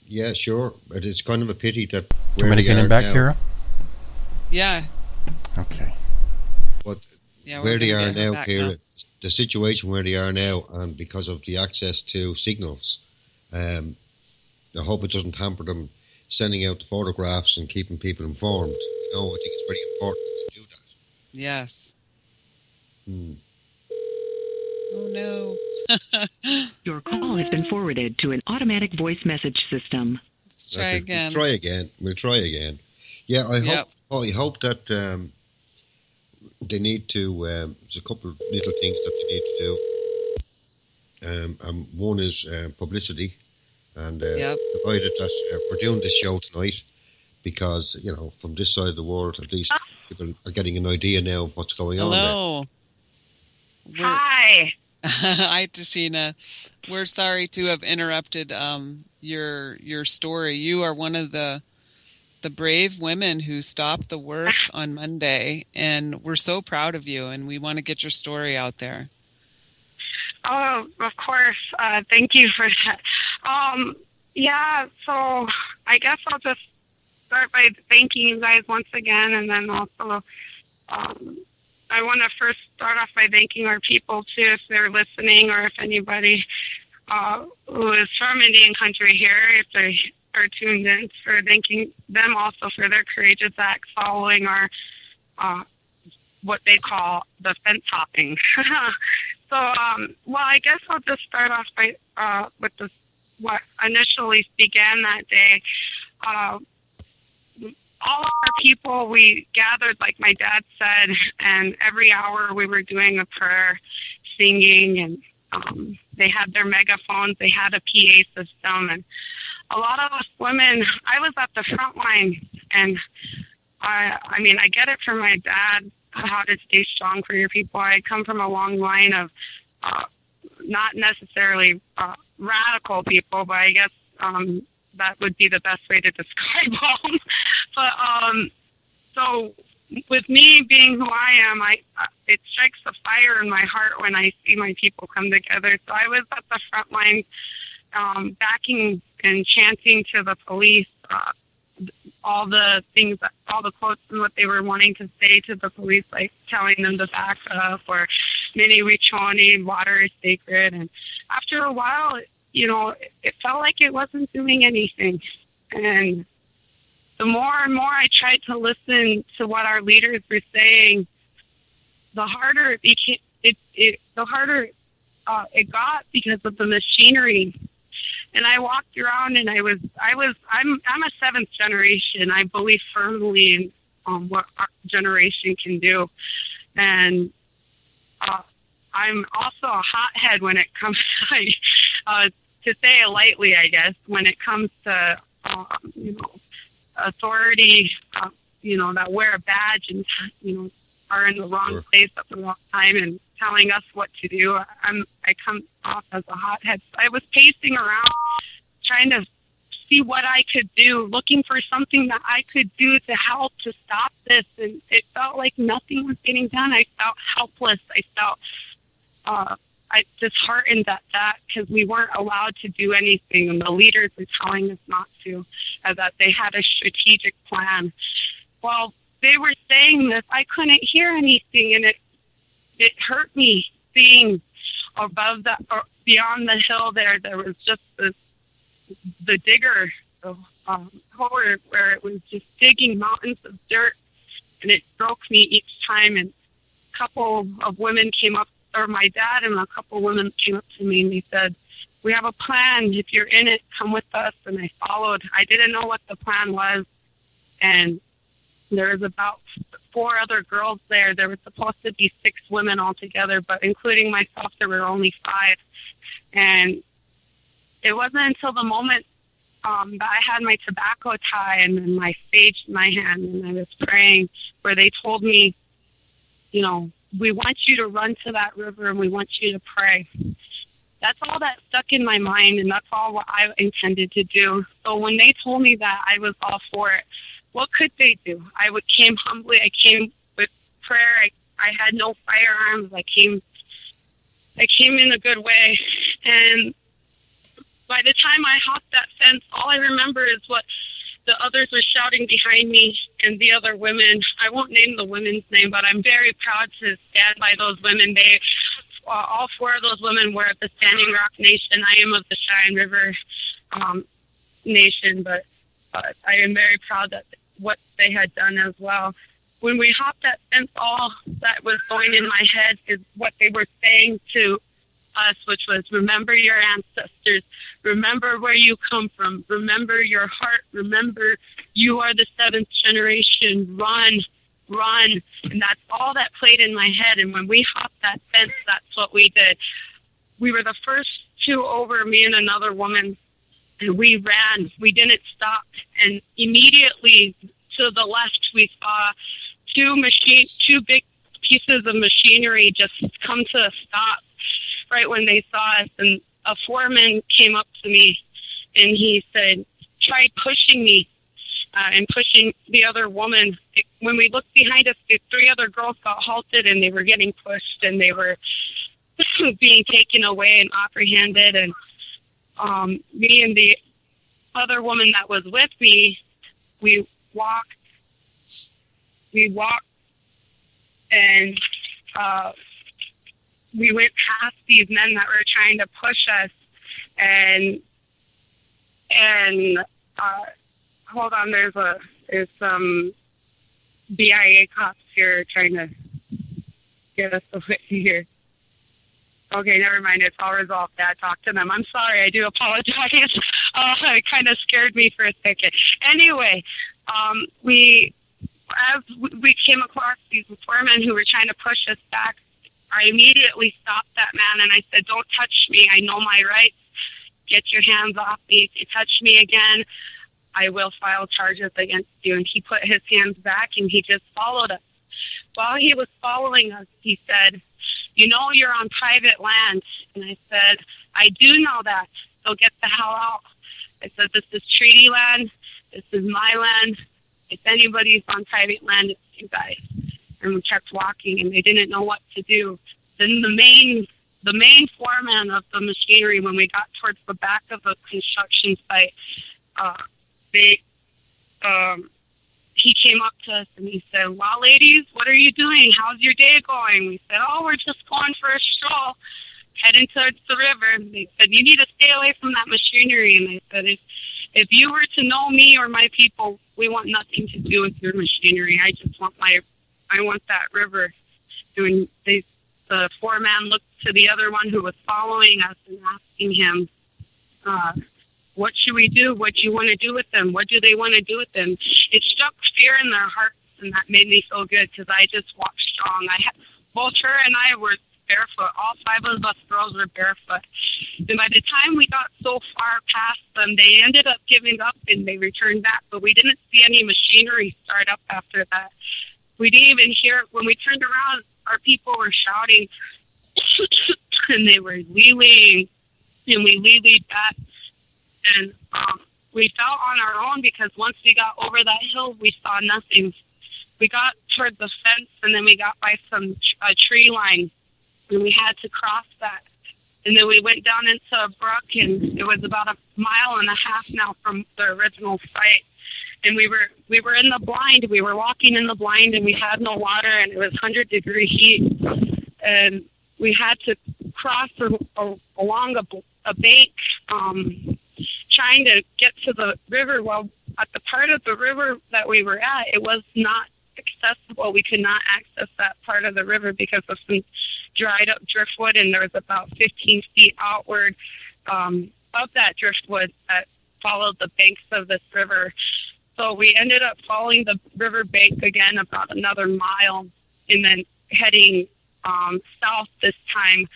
Yeah, sure, but it's kind of a pity that. Do you want me to get him back, Kira? Yeah. Okay. But where they are now, Kira, the situation where they are now, and because of the access to signals, I hope it doesn't hamper them sending out the photographs and keeping people informed. I think it's very important to do that. Yes. Oh, no. Your call has been forwarded to an automatic voice message system. Let's try again. We'll try again. Yeah, I hope that they need to, there's a couple of little things that they need to do. One is publicity, and provided that we're doing this show tonight because, from this side of the world, at least people are getting an idea now of what's going on. Hello. Hi. Hi, Tashina. We're sorry to have interrupted your story. You are one of the brave women who stopped the work on Monday, and we're so proud of you, and we want to get your story out there. Oh, of course. Thank you for that. So I guess I'll just start by thanking you guys once again, and then also I want to first start off by thanking our people, too, if they're listening or if anybody who is from Indian country here, if they are tuned in, for thanking them also for their courageous acts following our what they call the fence hopping. So, well, I guess I'll just start off by with what initially began that day. All our people, we gathered, like my dad said, and every hour we were doing a prayer, singing, and they had their megaphones, they had a PA system, and a lot of us women, I was at the front line, and I mean, I get it from my dad, how to stay strong for your people. I come from a long line of not necessarily radical people, but I guess that would be the best way to describe them. But so with me being who I am, it strikes a fire in my heart when I see my people come together. So I was at the front line backing and chanting to the police all the things, all the quotes and what they were wanting to say to the police, like telling them to back up or Mini Wichoni, water is sacred. And after a while, you know, it felt like it wasn't doing anything. And the more and more I tried to listen to what our leaders were saying, the harder it became. The harder it got because of the machinery. And I walked around, and I'm a seventh generation. I believe firmly in what our generation can do, and I'm also a hothead when it comes to say it lightly, I guess, when it comes to you know, authority, you know, that wear a badge and, you know, are in the wrong place at the wrong time and telling us what to do. I come off as a hothead. I was pacing around trying to see what I could do, looking for something that I could do to help to stop this. And it felt like nothing was getting done. I felt helpless. I felt disheartened at that because we weren't allowed to do anything, and the leaders were telling us not to, that they had a strategic plan. Well, they were saying this, I couldn't hear anything, and it hurt me seeing above that, or beyond the hill there was just the digger hole where it was just digging mountains of dirt, and it broke me each time. And a couple of women came up, or my dad and a couple of women came up to me and they said, "We have a plan. If you're in it, come with us." And I followed. I didn't know what the plan was, and there was about 4 other girls there. There were supposed to be 6 women altogether, but including myself, there were only 5. And it wasn't until the moment that I had my tobacco tie and then my sage in my hand and I was praying, where they told me, you know, "We want you to run to that river and we want you to pray." That's all that stuck in my mind, and that's all what I intended to do. So when they told me that, I was all for it. What could they do? I came humbly. I came with prayer. I had no firearms. I came in a good way. And by the time I hopped that fence, all I remember is what the others were shouting behind me and the other women. I won't name the women's name, but I'm very proud to stand by those women. All 4 of those women were of the Standing Rock Nation. I am of the Cheyenne River Nation, but I am very proud that what they had done as well. When we hopped that fence, all that was going in my head is what they were saying to us, which was, remember your ancestors, remember where you come from, remember your heart, remember you are the 7th generation, run. And that's all that played in my head. And when we hopped that fence, that's what we did. We were the first 2 over, me and another woman, and we ran. We didn't stop. And immediately to the left, we saw 2 big pieces of machinery just come to a stop right when they saw us. And a foreman came up to me and he said, "Try pushing me," and pushing the other woman. When we looked behind us, the 3 other girls got halted and they were getting pushed and they were being taken away and apprehended. And me and the other woman that was with me, we walked. We walked, and we went past these men that were trying to push us, and hold on, there's some BIA cops here trying to get us away here. Okay, never mind. It's all resolved. Dad, talk to them. I'm sorry. I do apologize. It kind of scared me for a second. Anyway, we came across these four men who were trying to push us back. I immediately stopped that man, and I said, "Don't touch me. I know my rights. Get your hands off me. If you touch me again, I will file charges against you." And he put his hands back, and he just followed us. While he was following us, he said, "You know you're on private land." And I said, "I do know that, so get the hell out." I said, "This is treaty land. This is my land. If anybody's on private land, it's you guys." And we kept walking, and they didn't know what to do. Then the main foreman of the machinery, when we got towards the back of the construction site, he came up to us and he said, "Well, ladies, what are you doing? How's your day going?" We said, "Oh, we're just going for a stroll, heading towards the river." And they said, "You need to stay away from that machinery." And I said, if you were to know me or my people, we want nothing to do with your machinery. I just want I want that river. And the foreman looked to the other one who was following us and asking him, "What should we do? What do you want to do with them? What do they want to do with them?" It struck fear in their hearts, and that made me feel good because I just walked strong. Both her and I were barefoot. All five of us girls were barefoot. And by the time we got so far past them, they ended up giving up and they returned back. But we didn't see any machinery start up after that. We didn't even hear, when we turned around, our people were shouting and they were leeling, and we leeled back. And we fell on our own because once we got over that hill, we saw nothing. We got toward the fence, and then we got by a tree line, and we had to cross that. And then we went down into a brook, and it was about 1.5 miles now from the original site. And we were in the blind. We were walking in the blind, and we had no water, and it was 100-degree heat. And we had to cross along a bank, trying to get to the river. Well, at the part of the river that we were at, it was not accessible. We could not access that part of the river because of some dried up driftwood, and there was about 15 feet outward of that driftwood that followed the banks of this river. So we ended up following the river bank again about another mile, and then heading south this time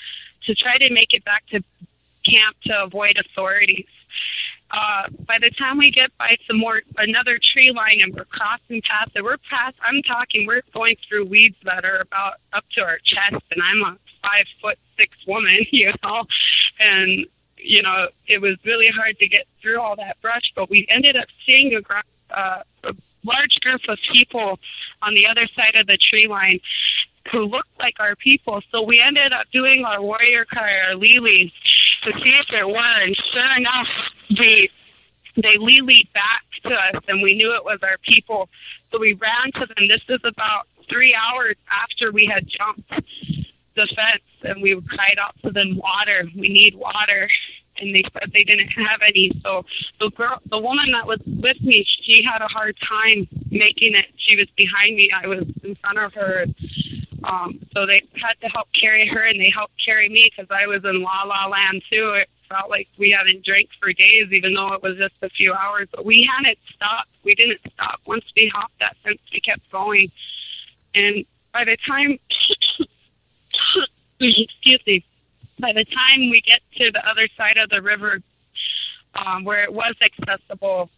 to try to make it back to camp to avoid authorities. By the time we get by another tree line, and we're crossing past it, we're going through weeds that are about up to our chest, and I'm a 5'6" woman, and it was really hard to get through all that brush, but we ended up seeing a large group of people on the other side of the tree line who looked like our people. So we ended up doing our warrior cry, our Lili, to see if there were. And sure enough, they Lili'd back to us, and we knew it was our people. So we ran to them. This is about 3 hours after we had jumped the fence, and we cried out to them, "Water, we need water." And they said they didn't have any. So the woman that was with me, she had a hard time making it. She was behind me. I was in front of her. So they had to help carry her, and they helped carry me because I was in la-la land too. It felt like we hadn't drank for days, even though it was just a few hours. But we hadn't stopped. We didn't stop. Once we hopped that fence, we kept going. And by the time, by the time we get to the other side of the river, where it was accessible,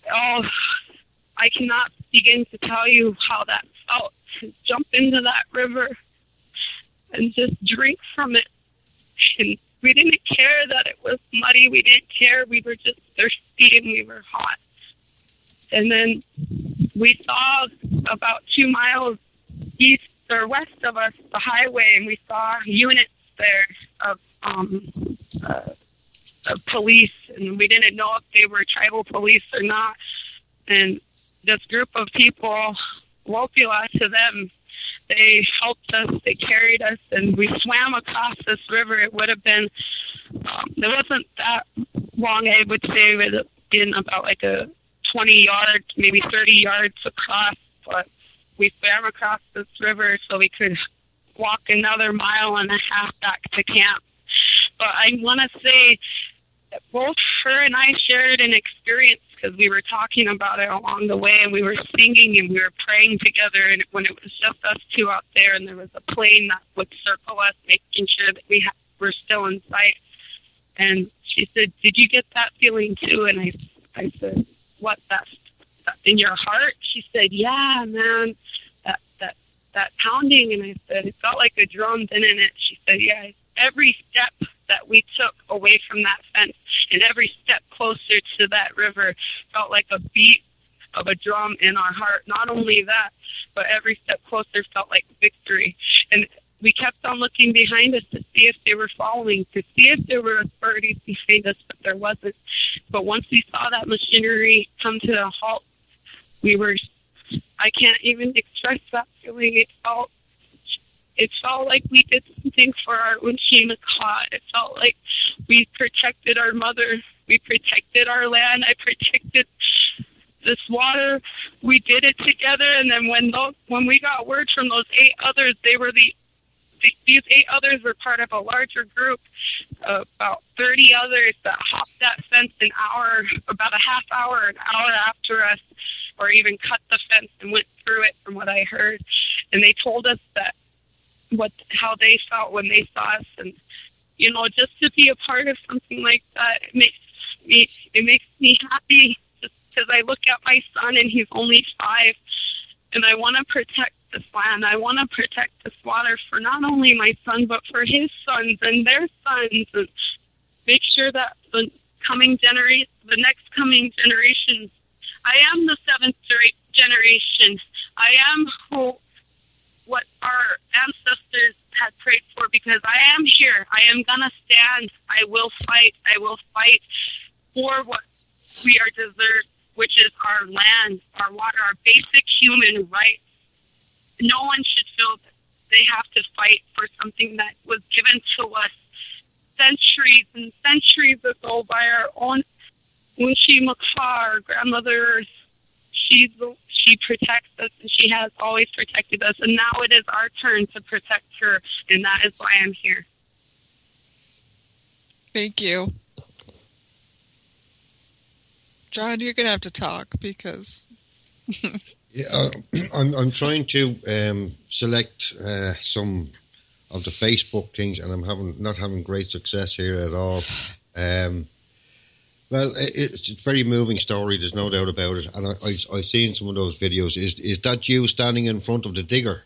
I cannot begin to tell you how that felt, to jump into that river and just drink from it. And we didn't care that it was muddy. We didn't care. We were just thirsty, and we were hot. And then we saw about 2 miles east or west of us, the highway, and we saw units there of police, and we didn't know if they were tribal police or not. And this group of people, Wopula to them, they helped us, they carried us, and we swam across this river. It would have been, it wasn't that long, I would say. It would have been about like a 20 yards, maybe 30 yards across, but we swam across this river so we could walk another 1.5 miles back to camp. But I want to say that both her and I shared an experience because we were talking about it along the way, and we were singing and we were praying together, and when it was just us two out there and there was a plane that would circle us, making sure that we're still in sight. And she said, "Did you get that feeling too?" And I said, "What, that in your heart?" She said, "Yeah, man, that pounding." And I said, "It felt like a drum, didn't it?" She said, "Yeah, every step that we took away from that fence and every step closer to that river felt like a beat of a drum in our heart. Not only that, but every step closer felt like victory." And we kept on looking behind us to see if they were following, to see if there were authorities behind us, but there wasn't. But once we saw that machinery come to a halt, I can't even express that feeling. It felt like we did something for our Uŋpa Nuŋpa. It felt like we protected our mother. We protected our land. I protected this water. We did it together. And then when we got word from those 8 others, these 8 others were part of a larger group, about 30 others that hopped that fence about a half hour, an hour after us, or even cut the fence and went through it, from what I heard. And they told us that how they felt when they saw us. And just to be a part of something like that, it makes me happy, just because I look at my son and he's only 5, and I want to protect this land. I want to protect this water for not only my son, but for his sons and their sons, and make sure that the next coming generations. I am the 7th generation. I am what our ancestors had prayed for, because I am here. I am going to stand. I will fight. I will fight for what we are deserved, which is our land, our water, our basic human rights. No one should feel that they have to fight for something that was given to us centuries and centuries ago by our own Uŋpa Nuŋpa, our grandmother. She protects us, and she has always protected us. And now it is our turn to protect her, and that is why I'm here. Thank you. John, you're going to have to talk because... Yeah, I'm trying to select some of the Facebook things, and I'm not having great success here at all. Well, it's a very moving story. There's no doubt about it, and I've seen some of those videos. Is that you standing in front of the digger?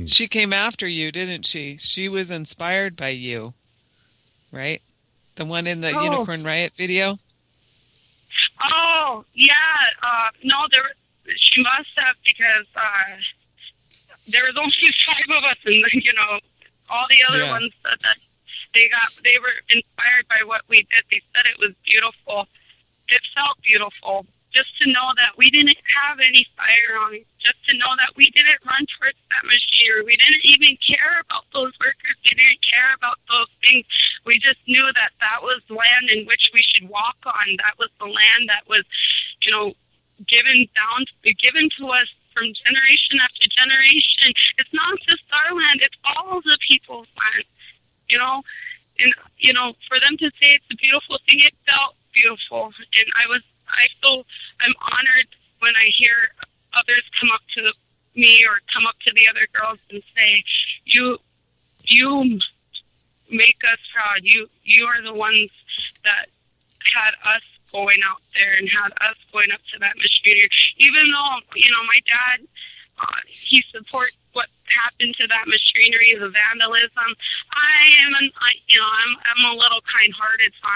She came after you, didn't she? She was inspired by you, right? The one in the Unicorn Riot video. Oh yeah, no, she must have, because there was only 5 of us, and all the other ones said that they were inspired by what we did. They said it was beautiful. It felt beautiful just to know that we didn't have any fire on it, just to know that we didn't run towards that machinery. We didn't even care about those workers. We didn't care about those things. We just knew that that was land in which we should walk on. That was the land that was, given to us from generation after generation. It's not just our land; it's all the people's land. And for them to say it's a beautiful thing, it felt beautiful, and I'm honored when I hear others come up to me or come up to the other girls and say, "You make us proud. You are the ones that had us going out there and had us going up to that machinery." Even though my dad, he supports what happened to that machinery, the vandalism. I'm a little kind-hearted, so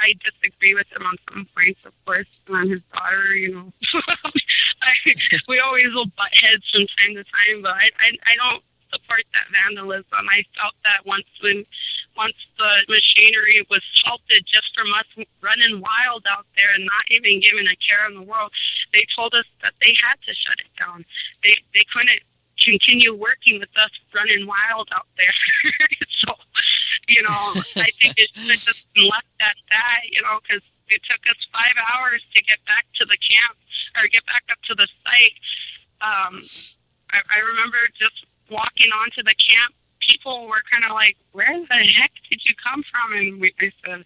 I disagree with him on some points, of course. I'm his daughter, we always will butt heads from time to time, but I don't support that vandalism. I felt that once the machinery was halted just from us running wild out there and not even giving a care in the world, they told us that they had to shut it down. They couldn't continue working with us running wild out there. So, I think it should have just been left at that, because it took us 5 hours to get back to the camp or get back up to the site. I remember just walking onto the camp. People were kind of like, "Where the heck did you come from?" And I said,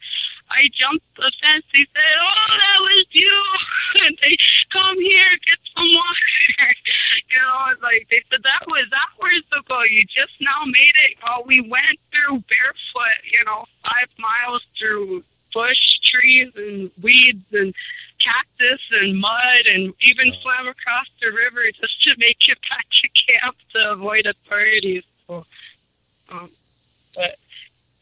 "I jumped the fence." They said, "Oh, that was you." And they come here, get some water. It's like they said that was hours ago. You just now made it. Oh, we went through barefoot, 5 miles through bush, trees, and weeds, and cactus, and mud, and even swam across the river just to make it back to camp to avoid authorities. So, but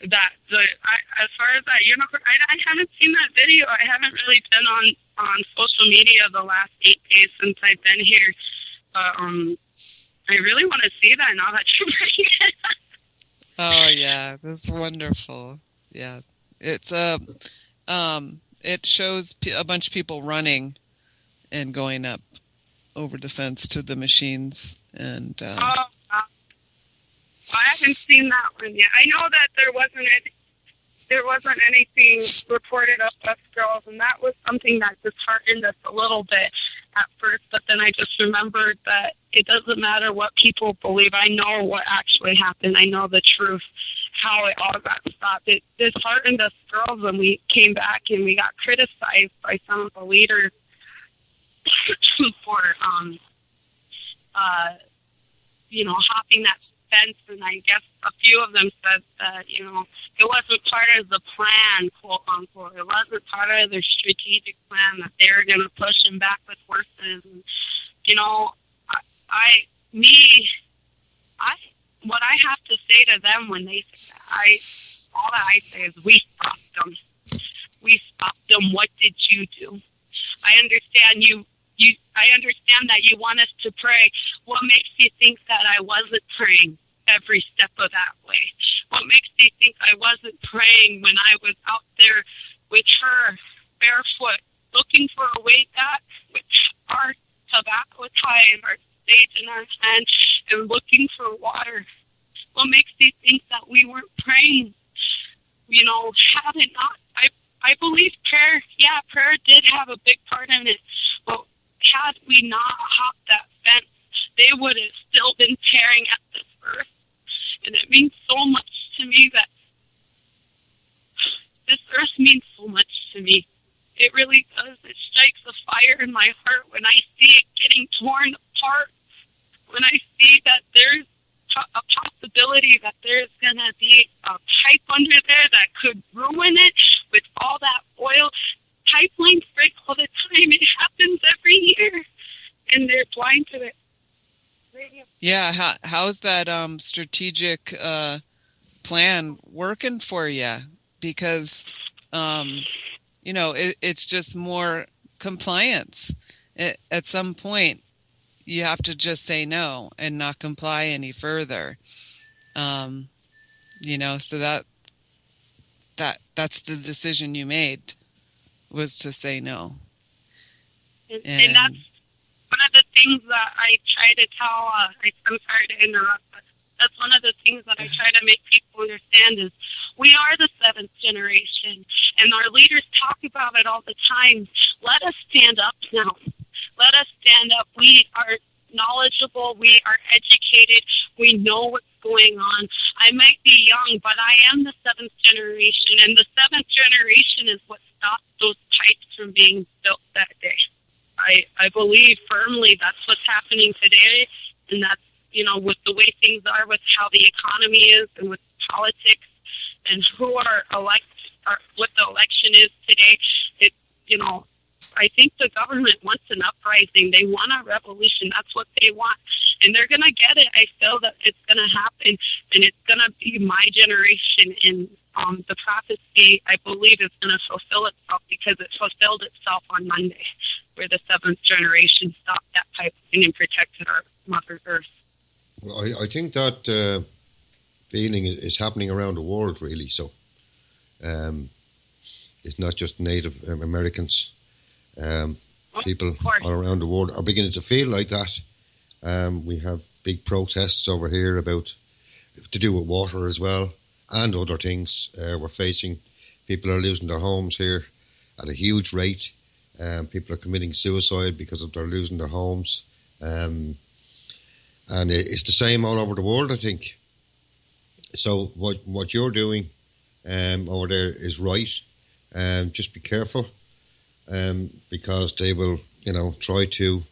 as far as that, I haven't seen that video. I haven't really been on social media the last 8 days since I've been here. I really want to see that now that you bring it up. Oh yeah, that's wonderful. Yeah, it's it shows a bunch of people running and going up over the fence to the machines, and I haven't seen that one yet. I know that there wasn't anything reported of us girls, and that was something that disheartened us a little bit at first. But then I just remembered that it doesn't matter what people believe. I know what actually happened. I know the truth, how it all got stopped. It disheartened us girls when we came back and we got criticized by some of the leaders for hopping that fence, and I guess a few of them said that, it wasn't part of the plan, quote unquote. It wasn't part of their strategic plan that they were going to push him back with horses. And, what I have to say to them when they say that, all that I say is, we stopped them. We stopped them. What did you do? I understand I understand that you want us to pray. What makes you think that I wasn't praying every step of that way? What makes you think I wasn't praying when I was out there with her, barefoot, looking for a way back with our tobacco tie and our sage in our hand and looking for water? What makes you think that we weren't praying? Had it not, I believe prayer did have a big part in it, but had we not hopped that fence, they would have still been tearing at this earth. And it means so much to me that this earth means so much to me. It really does. It strikes a fire in my heart when I see it getting torn apart, when I see that there's a possibility that there's going to be a pipe under there that could ruin it with all that oil. Pipelines break all the time. It happens every year, and they're blind to it. Yeah, how's that strategic plan working for you? Because it's just more compliance. At some point, you have to just say no and not comply any further. So that's the decision you made, was to say no. And that's one of the things that I try to tell, I'm sorry to interrupt, but that's one of the things that I try to make people understand is we are the seventh generation, and our leaders talk about it all the time. Let us stand up now. Let us stand up. We are knowledgeable. We are educated. We know what's going on. I might be young, but I am the seventh generation, and the seventh generation is what stopped those pipes from being built that day. I believe firmly that's what's happening today, and that's, with the way things are, with how the economy is, and with politics, and who what the election is today. I think the government wants an uprising. They want a revolution. That's what they want. And they're going to get it. I feel that it's going to happen, and it's going to be my generation. And the prophecy, I believe, is going to fulfill itself, because it fulfilled itself on Monday, where the seventh generation stopped that pipeline and protected our Mother Earth. Well, I think that feeling is happening around the world, really. So it's not just Native Americans. People all around the world are beginning to feel like that. We have big protests over here to do with water as well, and other things. We're facing, people are losing their homes here at a huge rate. People are committing suicide because of they're losing their homes. And it's the same all over the world, I think. So what you're doing over there is right. Just be careful, because they will, try to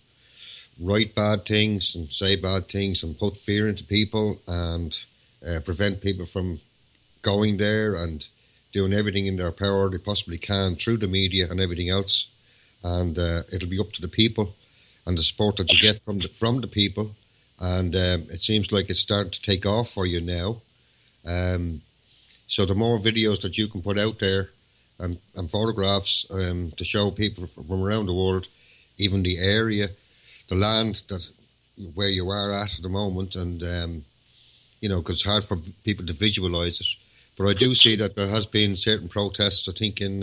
write bad things and say bad things and put fear into people and prevent people from going there and doing everything in their power they possibly can through the media and everything else. And it'll be up to the people and the support that you get from the people. And it seems like it's starting to take off for you now. So the more videos that you can put out there and photographs to show people from around the world, even the area, the land where you are at the moment, and because it's hard for people to visualize it. But I do see that there has been certain protests, I think in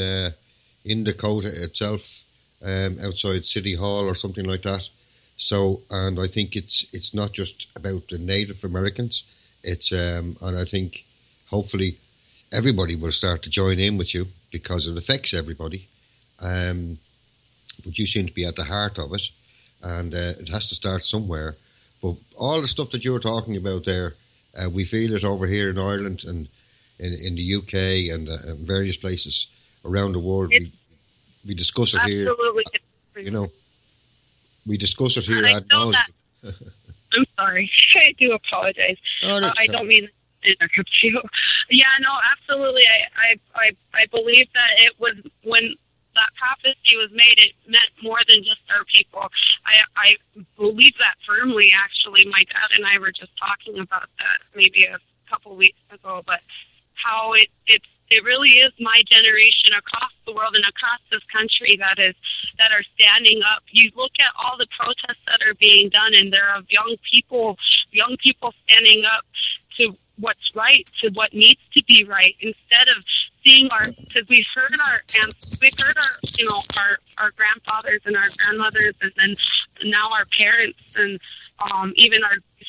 Dakota itself, outside City Hall or something like that. So, and I think it's not just about the Native Americans. It's and I think hopefully everybody will start to join in with you because it affects everybody. But you seem to be at the heart of it, and it has to start somewhere. But all the stuff that you're talking about there, we feel it over here in Ireland and in the UK and various places around the world. We discuss it here. Absolutely. We discuss it here ad nauseam. I'm sorry. I do apologize. I don't mean to interrupt you. Yeah, no, absolutely. I believe that it was when that prophecy was made, it meant more than just our people. I believe that firmly, actually. My dad and I were just talking about that maybe a couple weeks ago, but how it really is my generation across the world and across this country that are standing up. You look at all the protests that are being done, and there are young people standing up to what's right, to what needs to be right, instead of seeing because we've heard our grandfathers and our grandmothers, and then now our parents, and even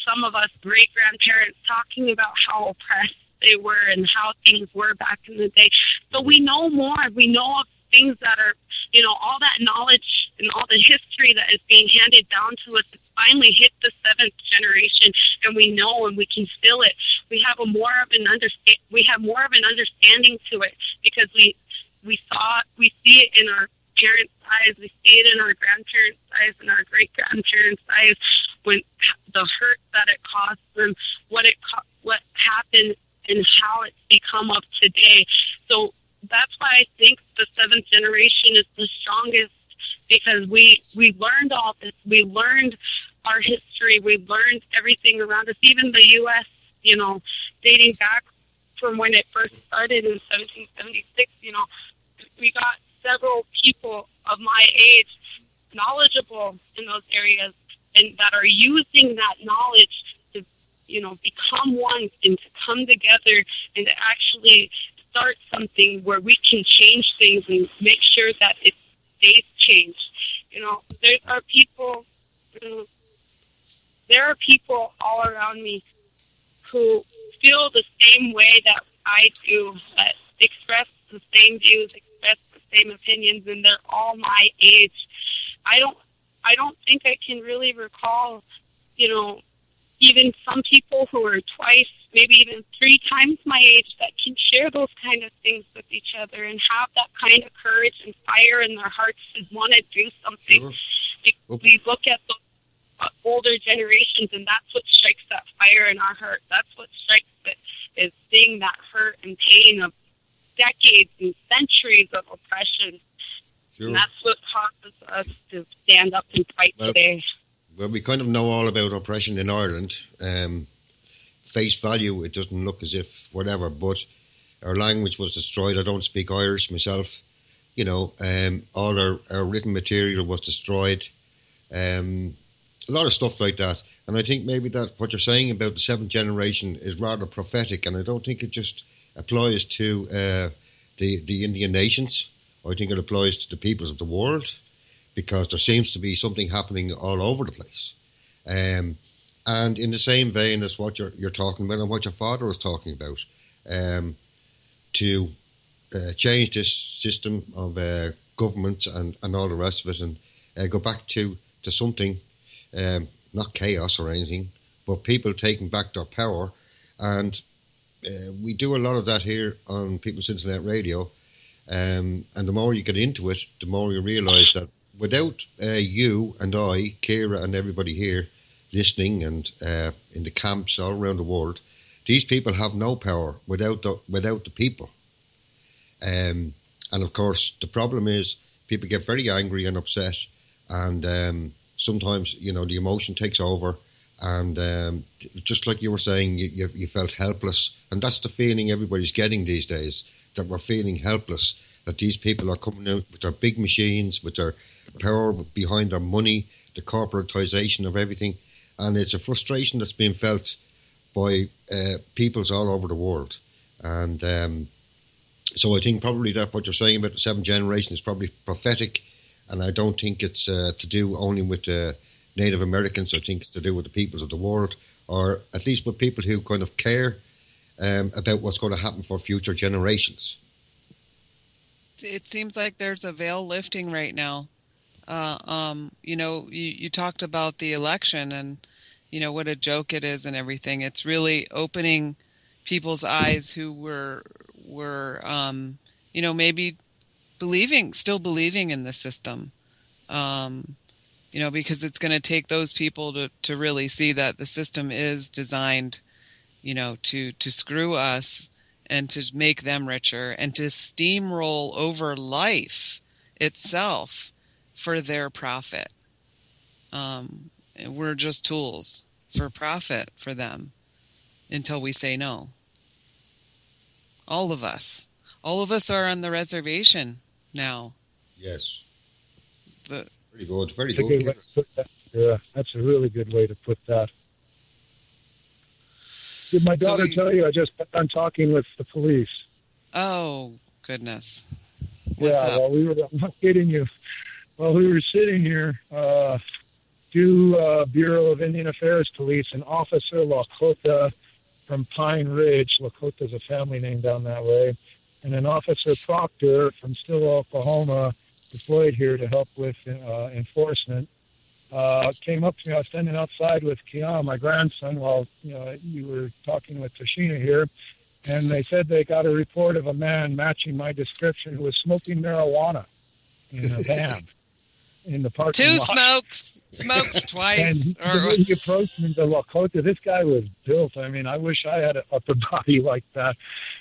some of us great grandparents talking about how oppressed they were and how things were back in the day. So we know more. We know of things that are, all that knowledge and all the history that is being handed down to us. It's finally hit the seventh generation, and we know and we can feel it. We have more of an understanding to it because we see it in our parents' eyes, we see it in our grandparents' eyes and our great grandparents' eyes, when the hurt that it caused them, what happened, and how it's become of today. So that's why I think the seventh generation is the strongest, because we learned all this. We learned our history. We learned everything around us, even the U.S., dating back from when it first started in 1776. We got several people of my age knowledgeable in those areas and that are using that knowledge to, become one and to come together and to actually start something where we can change things and make sure that it stays changed. There are people all around me who feel the same way that I do, that express the same views, express the same opinions, and they're all my age. I don't think I can really recall, even some people who are twice, maybe even 3 times my age, that can share those kind of things with each other and have that kind of courage and fire in their hearts to want to do something. Sure. We look at the older generations, and that's what strikes that fire in our heart. That's what strikes it, is seeing that hurt and pain of decades and centuries of oppression. Sure. And that's what causes us to stand up and fight today. Well, we kind of know all about oppression in Ireland. Face value, it doesn't look as if whatever, but our language was destroyed. I don't speak Irish myself. All our written material was destroyed. a lot of stuff like that. And I think maybe that what you're saying about the seventh generation is rather prophetic, and I don't think it just applies to the Indian nations. I think it applies to the peoples of the world, because there seems to be something happening all over the place. And in the same vein as what you're talking about and what your father was talking about, to change this system of government and all the rest of it, and go back to something, not chaos or anything, but people taking back their power. And we do a lot of that here on People's Internet Radio. And the more you get into it, the more you realise that without you and I, Kira and everybody here listening, and in the camps all around the world, these people have no power without the people. And of course, the problem is people get very angry and upset, and sometimes, the emotion takes over, and just like you were saying, you felt helpless, and that's the feeling everybody's getting these days, that we're feeling helpless, that these people are coming out with their big machines, with their power behind their money, the corporatization of everything, and it's a frustration that's being felt by peoples all over the world. And so I think probably that what you're saying about the seventh generation is probably prophetic, and I don't think it's to do only with Native Americans. I think it's to do with the peoples of the world, or at least with people who kind of care about what's going to happen for future generations. It seems like there's a veil lifting right now. You talked about the election and, what a joke it is and everything. It's really opening people's eyes who were maybe still believing in the system. Because it's going to take those people to really see that the system is designed, to screw us and to make them richer and to steamroll over life itself for their profit. We're just tools for profit for them until we say no. All of us are on the reservation now. Yes. Very good. Very good. Yeah, that's a really good way to put that. Did my daughter tell you I just got done talking with the police? Oh, goodness. What's up? Well, I'm not kidding you. Well, we were sitting here, Bureau of Indian Affairs Police, and Officer Lakota from Pine Ridge. Lakota's a family name down that way. And an Officer Proctor from Still, Oklahoma, deployed here to help with enforcement. Came up to me. I was standing outside with Kiana, my grandson, while you were talking with Tashina here, and they said they got a report of a man matching my description who was smoking marijuana in a van in the parking lot. Smokes twice. And when he approached me to Lakota, this guy was built. I mean, I wish I had an upper body like that.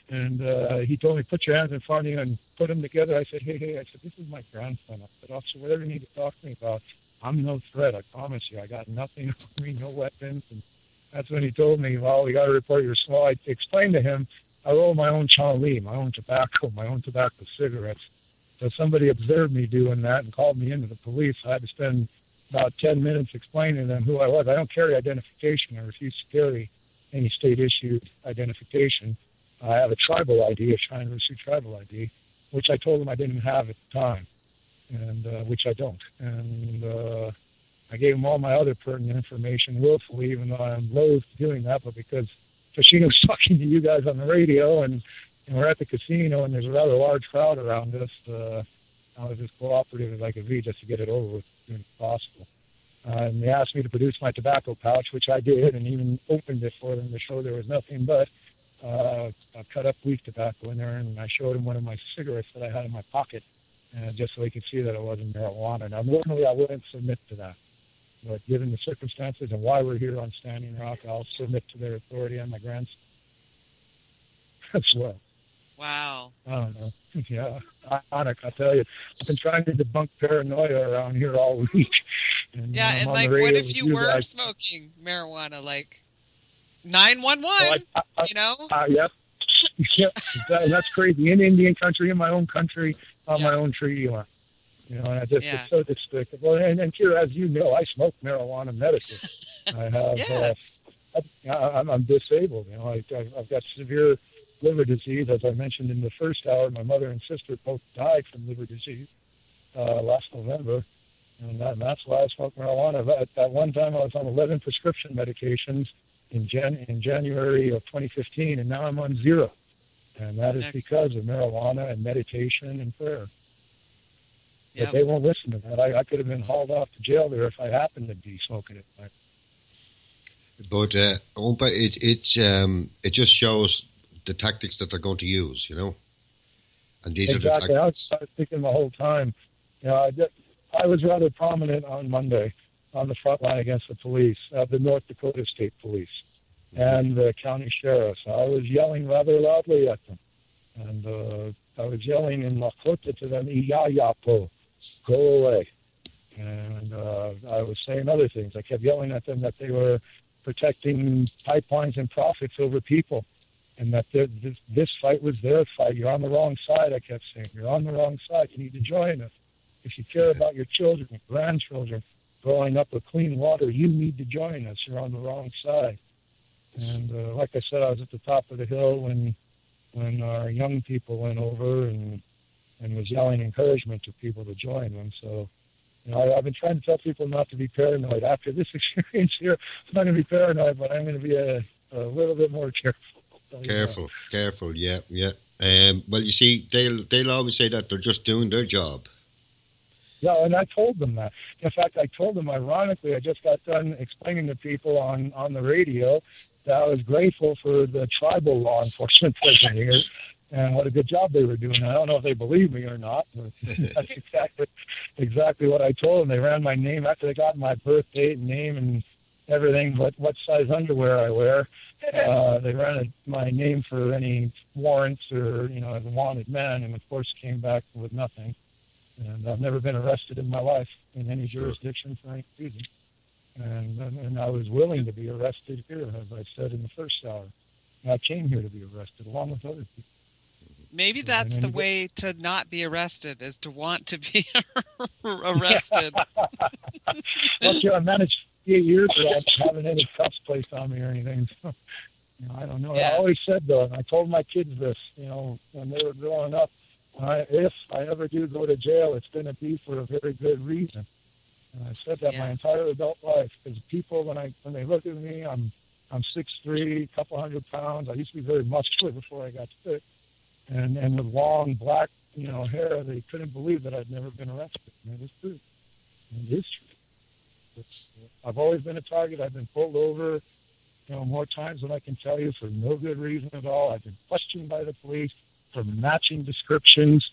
And he told me, put your hands in front of you and put them together. I said, hey, I said, this is my grandson. I said, officer, whatever you need to talk to me about, I'm no threat. I promise you. I got nothing on me, no weapons. And that's when he told me, well, we got to report your small. I explained to him, I roll my own Charlie, my own tobacco cigarettes. So somebody observed me doing that and called me into the police. I had to spend about 10 minutes explaining to them who I was. I don't carry identification. I refuse to carry any state-issued identification. I have a tribal ID, a Cheyenne-Rusu tribal ID, which I told them I didn't have at the time, and which I don't. And I gave them all my other pertinent information willfully, even though I'm loath to doing that, but because Tashina was talking to you guys on the radio, and we're at the casino, and there's a rather large crowd around us, I was as cooperative as I could be just to get it over with as soon as possible. And they asked me to produce my tobacco pouch, which I did, and even opened it for them to show there was nothing but cut up leaf tobacco in there, and I showed him one of my cigarettes that I had in my pocket, just so he could see that it wasn't marijuana. Now, normally I wouldn't submit to that, but given the circumstances and why we're here on Standing Rock, I'll submit to their authority and my grandson as well. Wow. I don't know. Yeah, ironic, I tell you. I've been trying to debunk paranoia around here all week. And, and like, what if you were smoking marijuana, like 911, Yep. Yep, that's crazy. In Indian country, in my own country, on my own treaty land. And I just it's so despicable. And Kira, as you know, I smoke marijuana medically. I have. Yes. I'm disabled. I've got severe liver disease, as I mentioned in the first hour. My mother and sister both died from liver disease last November, and that's why I smoke marijuana. At one time, I was on 11 prescription medications in January of 2015, and now I'm on 0. And that is because of marijuana and meditation and prayer. But they won't listen to that. I could have been hauled off to jail there if I happened to be smoking it. But Uŋpa, it just shows the tactics that they're going to use, And these are the tactics. I was thinking the whole time. I was rather prominent on Monday on the front line against the police, the North Dakota State Police, and the county sheriffs. I was yelling rather loudly at them. And I was yelling in Lakota to them, "Iyayapo, go away." And I was saying other things. I kept yelling at them that they were protecting pipelines and profits over people, and that this fight was their fight. You're on the wrong side, I kept saying. You're on the wrong side. You need to join us. If you care about your children, your grandchildren, growing up with clean water, you need to join us. You're on the wrong side. And like I said, I was at the top of the hill when our young people went over and was yelling encouragement to people to join them. So, I've been trying to tell people not to be paranoid. After this experience here, I'm not going to be paranoid, but I'm going to be a little bit more careful. Careful, yeah. Well, you see, they'll always say that they're just doing their job. Yeah, and I told them that. In fact, I told them, ironically, I just got done explaining to people on the radio that I was grateful for the tribal law enforcement present here and what a good job they were doing. I don't know if they believe me or not, but that's exactly what I told them. They ran my name after they got my birth date and name and everything, what size underwear I wear. They ran my name for any warrants or, as a wanted man, and of course came back with nothing. And I've never been arrested in my life in any jurisdiction for any reason. And I was willing to be arrested here, as I said in the first hour. And I came here to be arrested along with other people. Maybe that's the way to not be arrested, is to want to be arrested. Well, I managed 8 years without having any cuffs placed on me or anything. So, I don't know. Yeah. I always said, though, and I told my kids this, when they were growing up, if I ever do go to jail, it's going to be for a very good reason. And I said that my entire adult life, because people, when they look at me, I'm 6'3", a couple hundred pounds. I used to be very muscular before I got sick. And with long black, hair, they couldn't believe that I'd never been arrested. And it is true. It is true. I've always been a target. I've been pulled over, more times than I can tell you for no good reason at all. I've been questioned by the police for matching descriptions,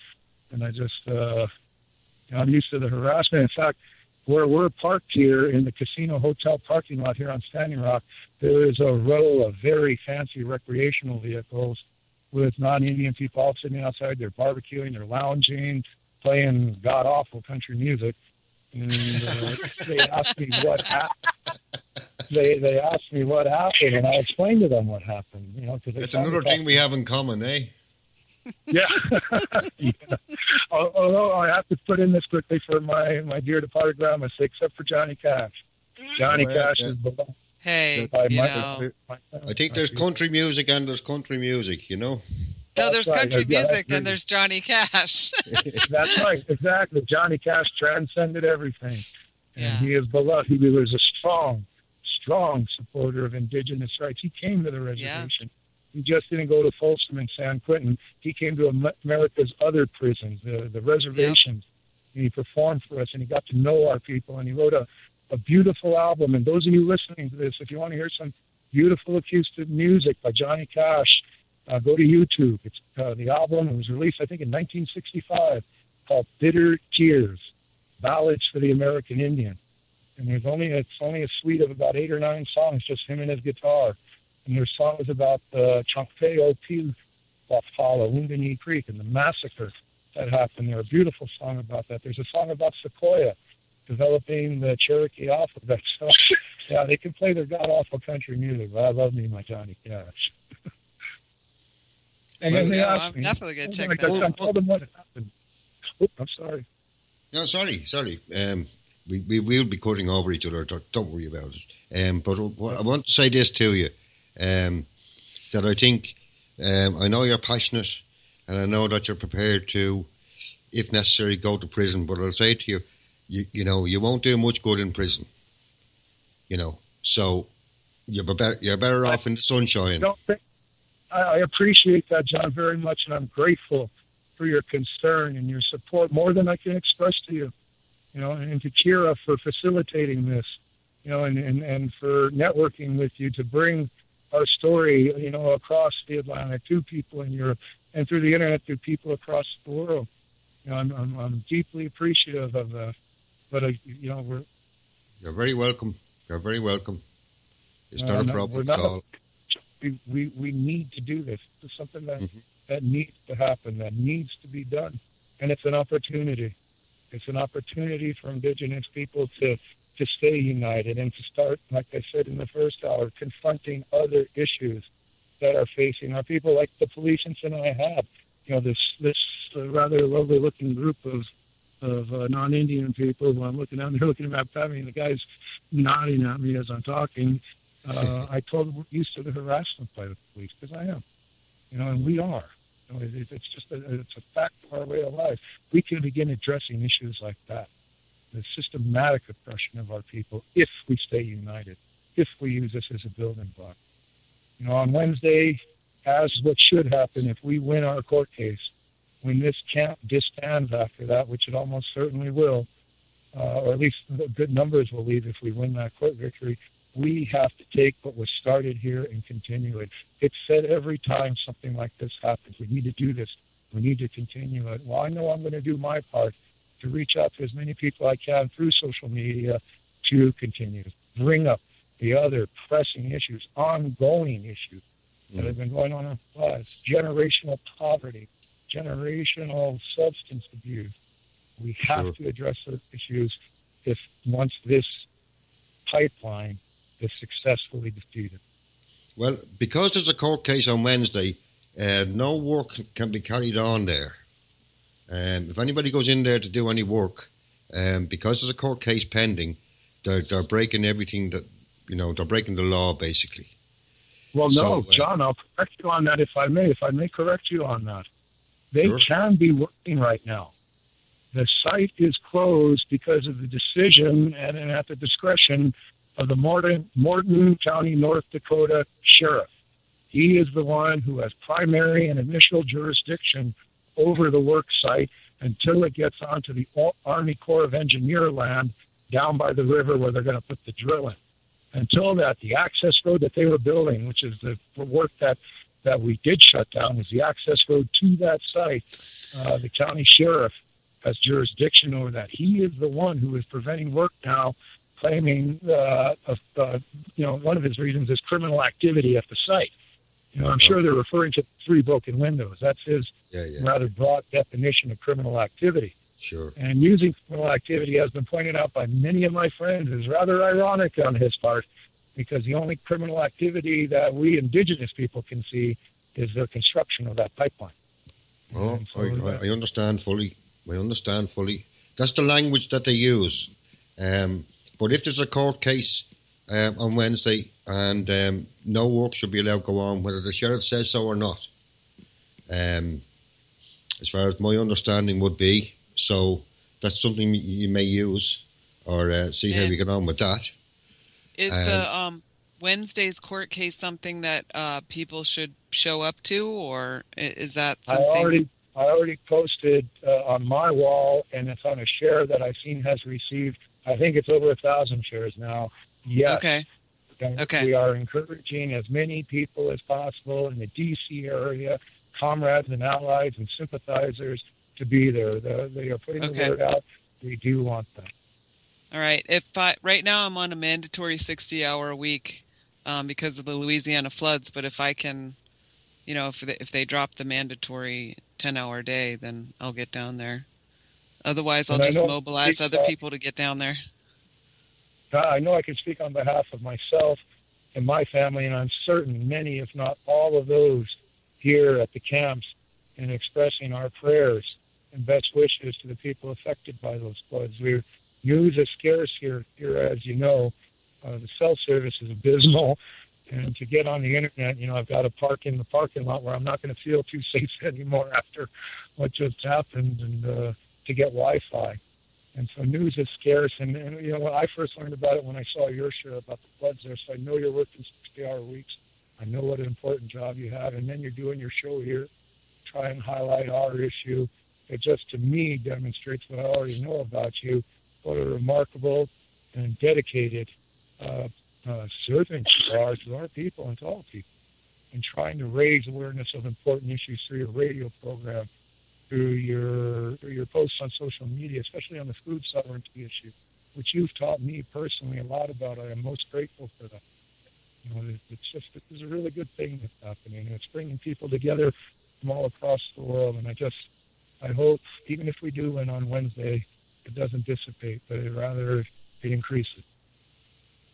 and I just, I'm used to the harassment. In fact, where we're parked here in the casino hotel parking lot here on Standing Rock, there is a row of very fancy recreational vehicles with non-Indian people all sitting outside. They're barbecuing, they're lounging, playing god-awful country music. And they asked me what happened. They asked me what happened, and I explained to them what happened. That's another thing we have in common, eh? Yeah. Although I have to put in this quickly for my dear departed grandma's sake, except for Johnny Cash. Johnny Cash is beloved. Hey, I think there's country music and there's country music, No, there's country music and there's Johnny Cash. That's right, exactly. Johnny Cash transcended everything. And he is beloved. He was a strong supporter of indigenous rights. He came to the reservation. He just didn't go to Folsom and San Quentin. He came to America's other prisons, the reservations. And he performed for us, and he got to know our people, and he wrote a beautiful album. And those of you listening to this, if you want to hear some beautiful acoustic music by Johnny Cash, go to YouTube. It's the album. It was released, I think, in 1965, called Bitter Tears, Ballads for the American Indian. And it's only a suite of about 8 or 9 songs, just him and his guitar. And there's songs about the Chankpeo Pi Wapala, Wounded Creek, and the massacre that happened there. A beautiful song about that. There's a song about Sequoia, developing the Cherokee alphabet. So, they can play their god-awful country music, but I love me my Johnny Cash. And then they asked me, definitely going to check that out. I told them what happened. Oops, I'm sorry. No, sorry. We will be cutting over each other. Don't worry about it. But I want to say this to you, that I think, I know you're passionate, and I know that you're prepared to, if necessary, go to prison. But I'll say to you, you know, you won't do much good in prison. You know, so you're better off in the sunshine. I appreciate that, John, very much, and I'm grateful for your concern and your support more than I can express to you. You know, and to Kira for facilitating this, you know, and for networking with you to bring our story, you know, across the Atlantic to people in Europe and through the internet to people across the world. You know, I'm deeply appreciative of that. But you know, you're very welcome. You're very welcome. It's not a problem at all. We need to do this. It's something that needs to happen, that needs to be done, and it's an opportunity. It's an opportunity for Indigenous people to stay united and to start, like I said in the first hour, confronting other issues that are facing our people, like the police incident I had. You know, this rather lovely-looking group of non-Indian people who I'm looking at, and they're looking at me, and the guy's nodding at me as I'm talking. I told them we're used to the harassment by the police, because I am. You know, and we are. You know, it's just it's a fact of our way of life. We can begin addressing issues like that, the systematic oppression of our people, if we stay united, if we use this as a building block. You know, on Wednesday, as what should happen if we win our court case, when this camp disbands after that, which it almost certainly will, or at least the good numbers will leave if we win that court victory, we have to take what was started here and continue it. It's said every time something like this happens, we need to do this. We need to continue it. Well, I know I'm going to do my part to reach out to as many people I can through social media to continue to bring up the other pressing issues, ongoing issues that have been going on in our lives, generational poverty, generational substance abuse. We have to address those issues if once this pipeline is successfully defeated. Well, because there's a court case on Wednesday, no work can be carried on there. If anybody goes in there to do any work, because there's a court case pending, they're breaking everything that, you know, they're breaking the law, basically. Well, no, John, I'll correct you on that if I may correct you on that. They can be working right now. The site is closed because of the decision and at the discretion of the Morton County, North Dakota Sheriff. He is the one who has primary and initial jurisdiction over the work site until it gets onto the Army Corps of Engineer land down by the river where they're going to put the drill in. Until that, the access road that they were building, which is the work that we did shut down, is the access road to that site. The county sheriff has jurisdiction over that. He is the one who is preventing work now, claiming, one of his reasons is criminal activity at the site. You know, I'm sure they're referring to 3 broken windows. That's his rather broad definition of criminal activity. Sure. And using criminal activity, has been pointed out by many of my friends, is rather ironic on his part, because the only criminal activity that we Indigenous people can see is the construction of that pipeline. Oh, I understand fully. I understand fully. That's the language that they use. But if there's a court case on Wednesday and no work should be allowed to go on, whether the sheriff says so or not, as far as my understanding would be, so that's something you may use or see how we get on with that. Is the Wednesday's court case something that people should show up to, or is that something? I already posted on my wall, and it's on a share that I've seen has received, I think it's over 1,000 shares now. Yes. Okay. We are encouraging as many people as possible in the D.C. area, comrades and allies and sympathizers, to be there. They are putting the word out. We do want them. All right. Right now I'm on a mandatory 60-hour a week because of the Louisiana floods, but if I can, you know, if they drop the mandatory 10-hour day, then I'll get down there. Otherwise, I'll just mobilize other people to get down there. I know I can speak on behalf of myself and my family, and I'm certain many, if not all of those here at the camps, in expressing our prayers and best wishes to the people affected by those floods. News is scarce here, as you know. The cell service is abysmal, and to get on the internet, I've got to park in the parking lot where I'm not going to feel too safe anymore after what just happened, and to get Wi-Fi. And so news is scarce. And when I first learned about it, when I saw your show about the floods there, so I know you're working 60-hour weeks. I know what an important job you have. And then you're doing your show here, try and highlight our issue. It just, to me, demonstrates what I already know about you, what a remarkable and dedicated servant you are to our people and to all people, and trying to raise awareness of important issues through your radio program, through your posts on social media, especially on the food sovereignty issue, which you've taught me personally a lot about. I am most grateful for that. This is a really good thing that's happening. It's bringing people together from all across the world, and I hope, even if we do win on Wednesday, it doesn't dissipate, but it increases.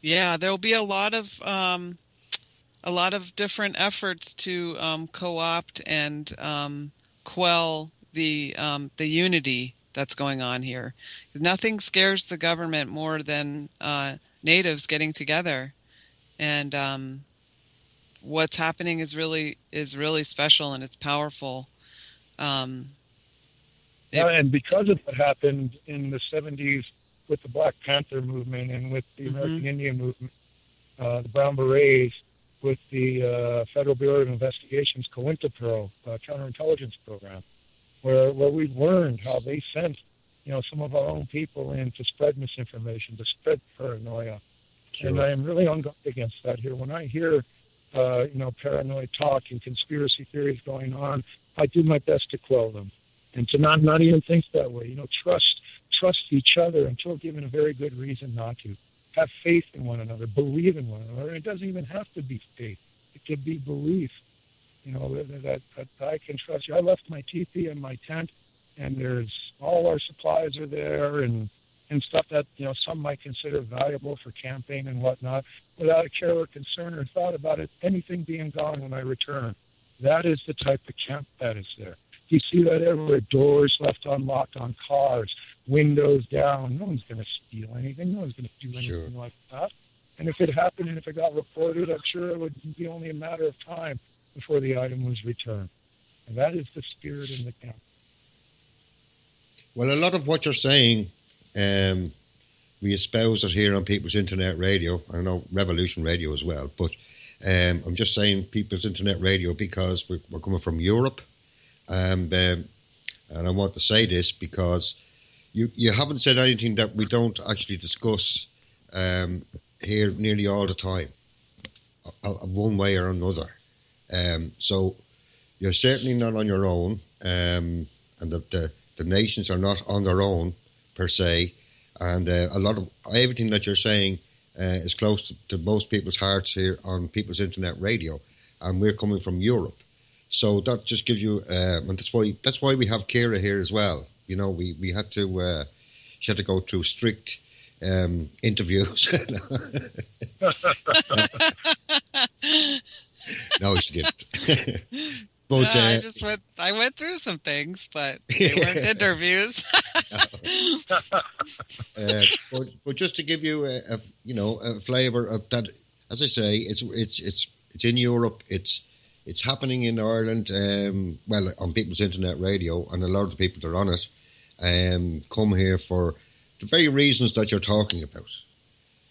Yeah, there'll be a lot of different efforts to co-opt and quell the unity that's going on here. Nothing scares the government more than natives getting together, and what's happening is really special, and it's powerful. And because of what happened in the 70s with the Black Panther movement and with the American Indian movement, the Brown Berets, with the Federal Bureau of Investigation's COINTELPRO counterintelligence program, where we've learned how they sent, some of our own people in to spread misinformation, to spread paranoia. Sure. And I am really on guard against that here. When I hear, paranoid talk and conspiracy theories going on, I do my best to quell them and to not even think that way. Trust each other until given a very good reason not to. Have faith in one another, believe in one another. It doesn't even have to be faith. It could be belief, that I can trust you. I left my teepee and my tent, and there's all our supplies are there and stuff that, some might consider valuable for camping and whatnot, without a care or concern or thought about it, anything being gone when I return. That is the type of camp that is there. You see that everywhere, doors left unlocked on cars, windows down. No one's going to steal anything. No one's going to do anything like that. And if it happened and if it got reported, I'm sure it would be only a matter of time before the item was returned. And that is the spirit in the camp. Well, a lot of what you're saying, we espouse it here on People's Internet Radio. I know Revolution Radio as well, but I'm just saying People's Internet Radio because we're coming from Europe. And I want to say this because you haven't said anything that we don't actually discuss here nearly all the time, one way or another. So you're certainly not on your own, and the nations are not on their own per se. And a lot of everything that you're saying is close to most people's hearts here on People's Internet Radio, and we're coming from Europe. So that just gives you, and that's why we have Kira here as well. We had to, she had to go through strict interviews. No, she didn't. But I went through some things, but they weren't interviews. But just to give you a flavour of that, as I say, it's in Europe. It's happening in Ireland, on People's Internet Radio, and a lot of the people that are on it come here for the very reasons that you're talking about.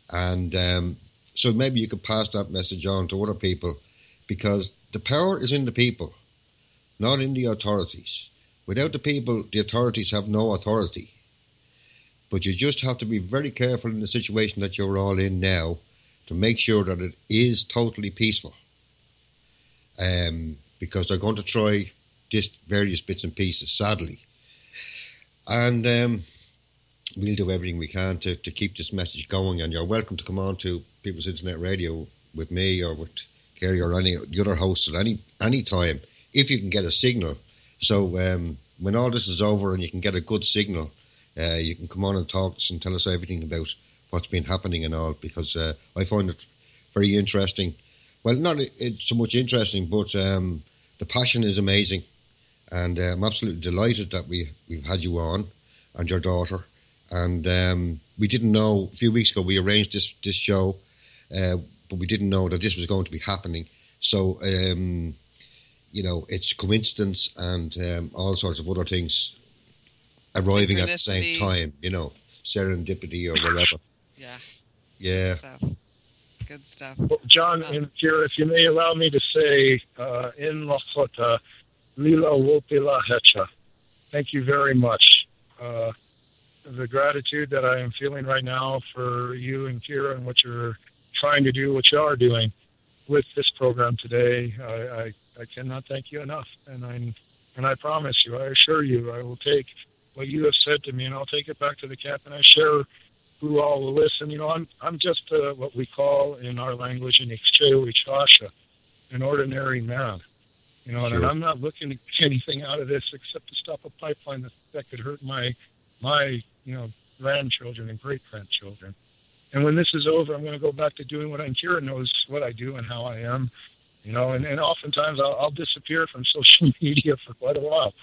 And so maybe you could pass that message on to other people, because the power is in the people, not in the authorities. Without the people, the authorities have no authority. But you just have to be very careful in the situation that you're all in now to make sure that it is totally peaceful. Because they're going to try just various bits and pieces, sadly. And we'll do everything we can to keep this message going. And you're welcome to come on to People's Internet Radio with me or with Kerry or any of the other hosts at any time, if you can get a signal. So when all this is over and you can get a good signal, you can come on and talk to us and tell us everything about what's been happening and all, because I find it very interesting. Well, not so much interesting, but the passion is amazing. And I'm absolutely delighted that we've had you on and your daughter. And we didn't know, a few weeks ago, we arranged this show, but we didn't know that this was going to be happening. So, it's coincidence and all sorts of other things arriving at the same time, serendipity or whatever. Yeah. Yeah. Good stuff. Well, John and Kira, if you may allow me to say, in Lakota, Lila Wopila Hecha. Thank you very much. The gratitude that I am feeling right now for you and Kira and what you're trying to do, what you are doing with this program today, I cannot thank you enough. And I promise you, I assure you, I will take what you have said to me and I'll take it back to the camp and I share who all will listen. I'm just what we call in our language an ordinary man. Sure. And I'm not looking to get anything out of this except to stop a pipeline that could hurt my grandchildren and great-grandchildren. And when this is over, I'm going to go back to doing what Kira knows what I do and how I am. And oftentimes I'll disappear from social media for quite a while.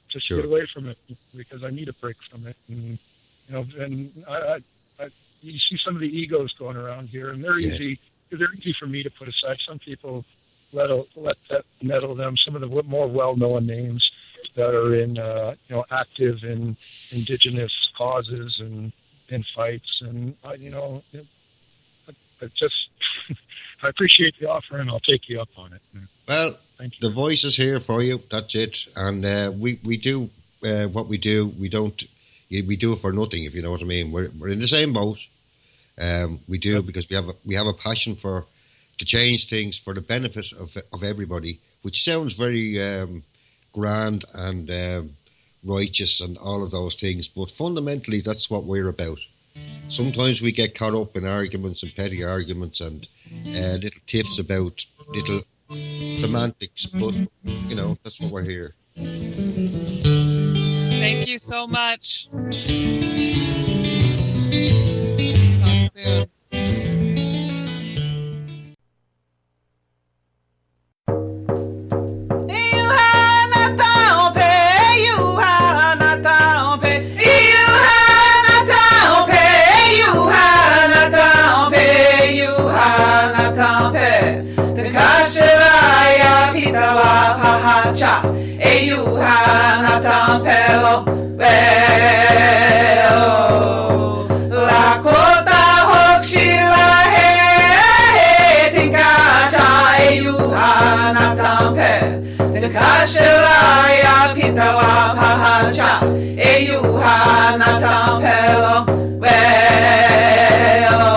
Just Sure. get away from it because I need a break from it. And, I you see some of the egos going around here, and they're easy. They're easy for me to put aside. Some people let that nettle them. Some of the more well-known names that are in active in indigenous causes and in fights, and I just I appreciate the offer, and I'll take you up on it. Well, thank you. The voice is here for you. That's it, and we do what we do. We do it for nothing, if you know what I mean. We're in the same boat. We do because we have a passion to change things for the benefit of everybody, which sounds very grand and righteous and all of those things, but fundamentally that's what we're about. Sometimes we get caught up in arguments and petty arguments and little tiffs about little semantics, but that's what we're here. Thank you so much. Talk soon. Lakota hokshila he tinkacha eyuhana tampe tekashila ya pitawa pahacha eyuhana tampelo velo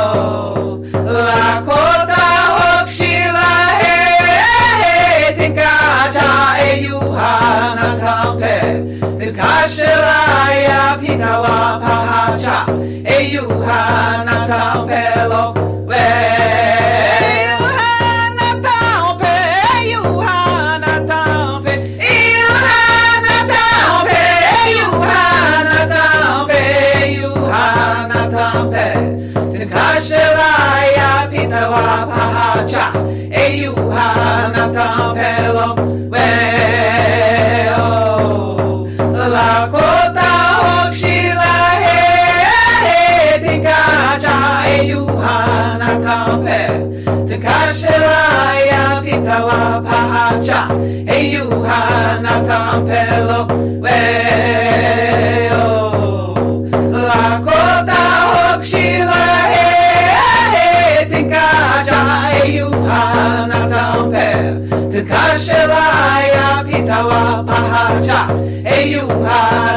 Lakota hokshila he tinkacha eyuhana tampe tekashila ya pitawa pahacha eyuhana tampelo eyuhana tampe eyuhana tampe eyuhana tampe eyuhana tampe eyuhana tampe tekashila ya pitawa pahacha eyuhana tampelo Lakota hokshila he tinkacha eyuhana tampe tekashila ya pitawa pahacha eyuhana tampelo Lakota hokshila he tinkacha eyuhana tampe tekashila ya pitawa pahacha eyuhana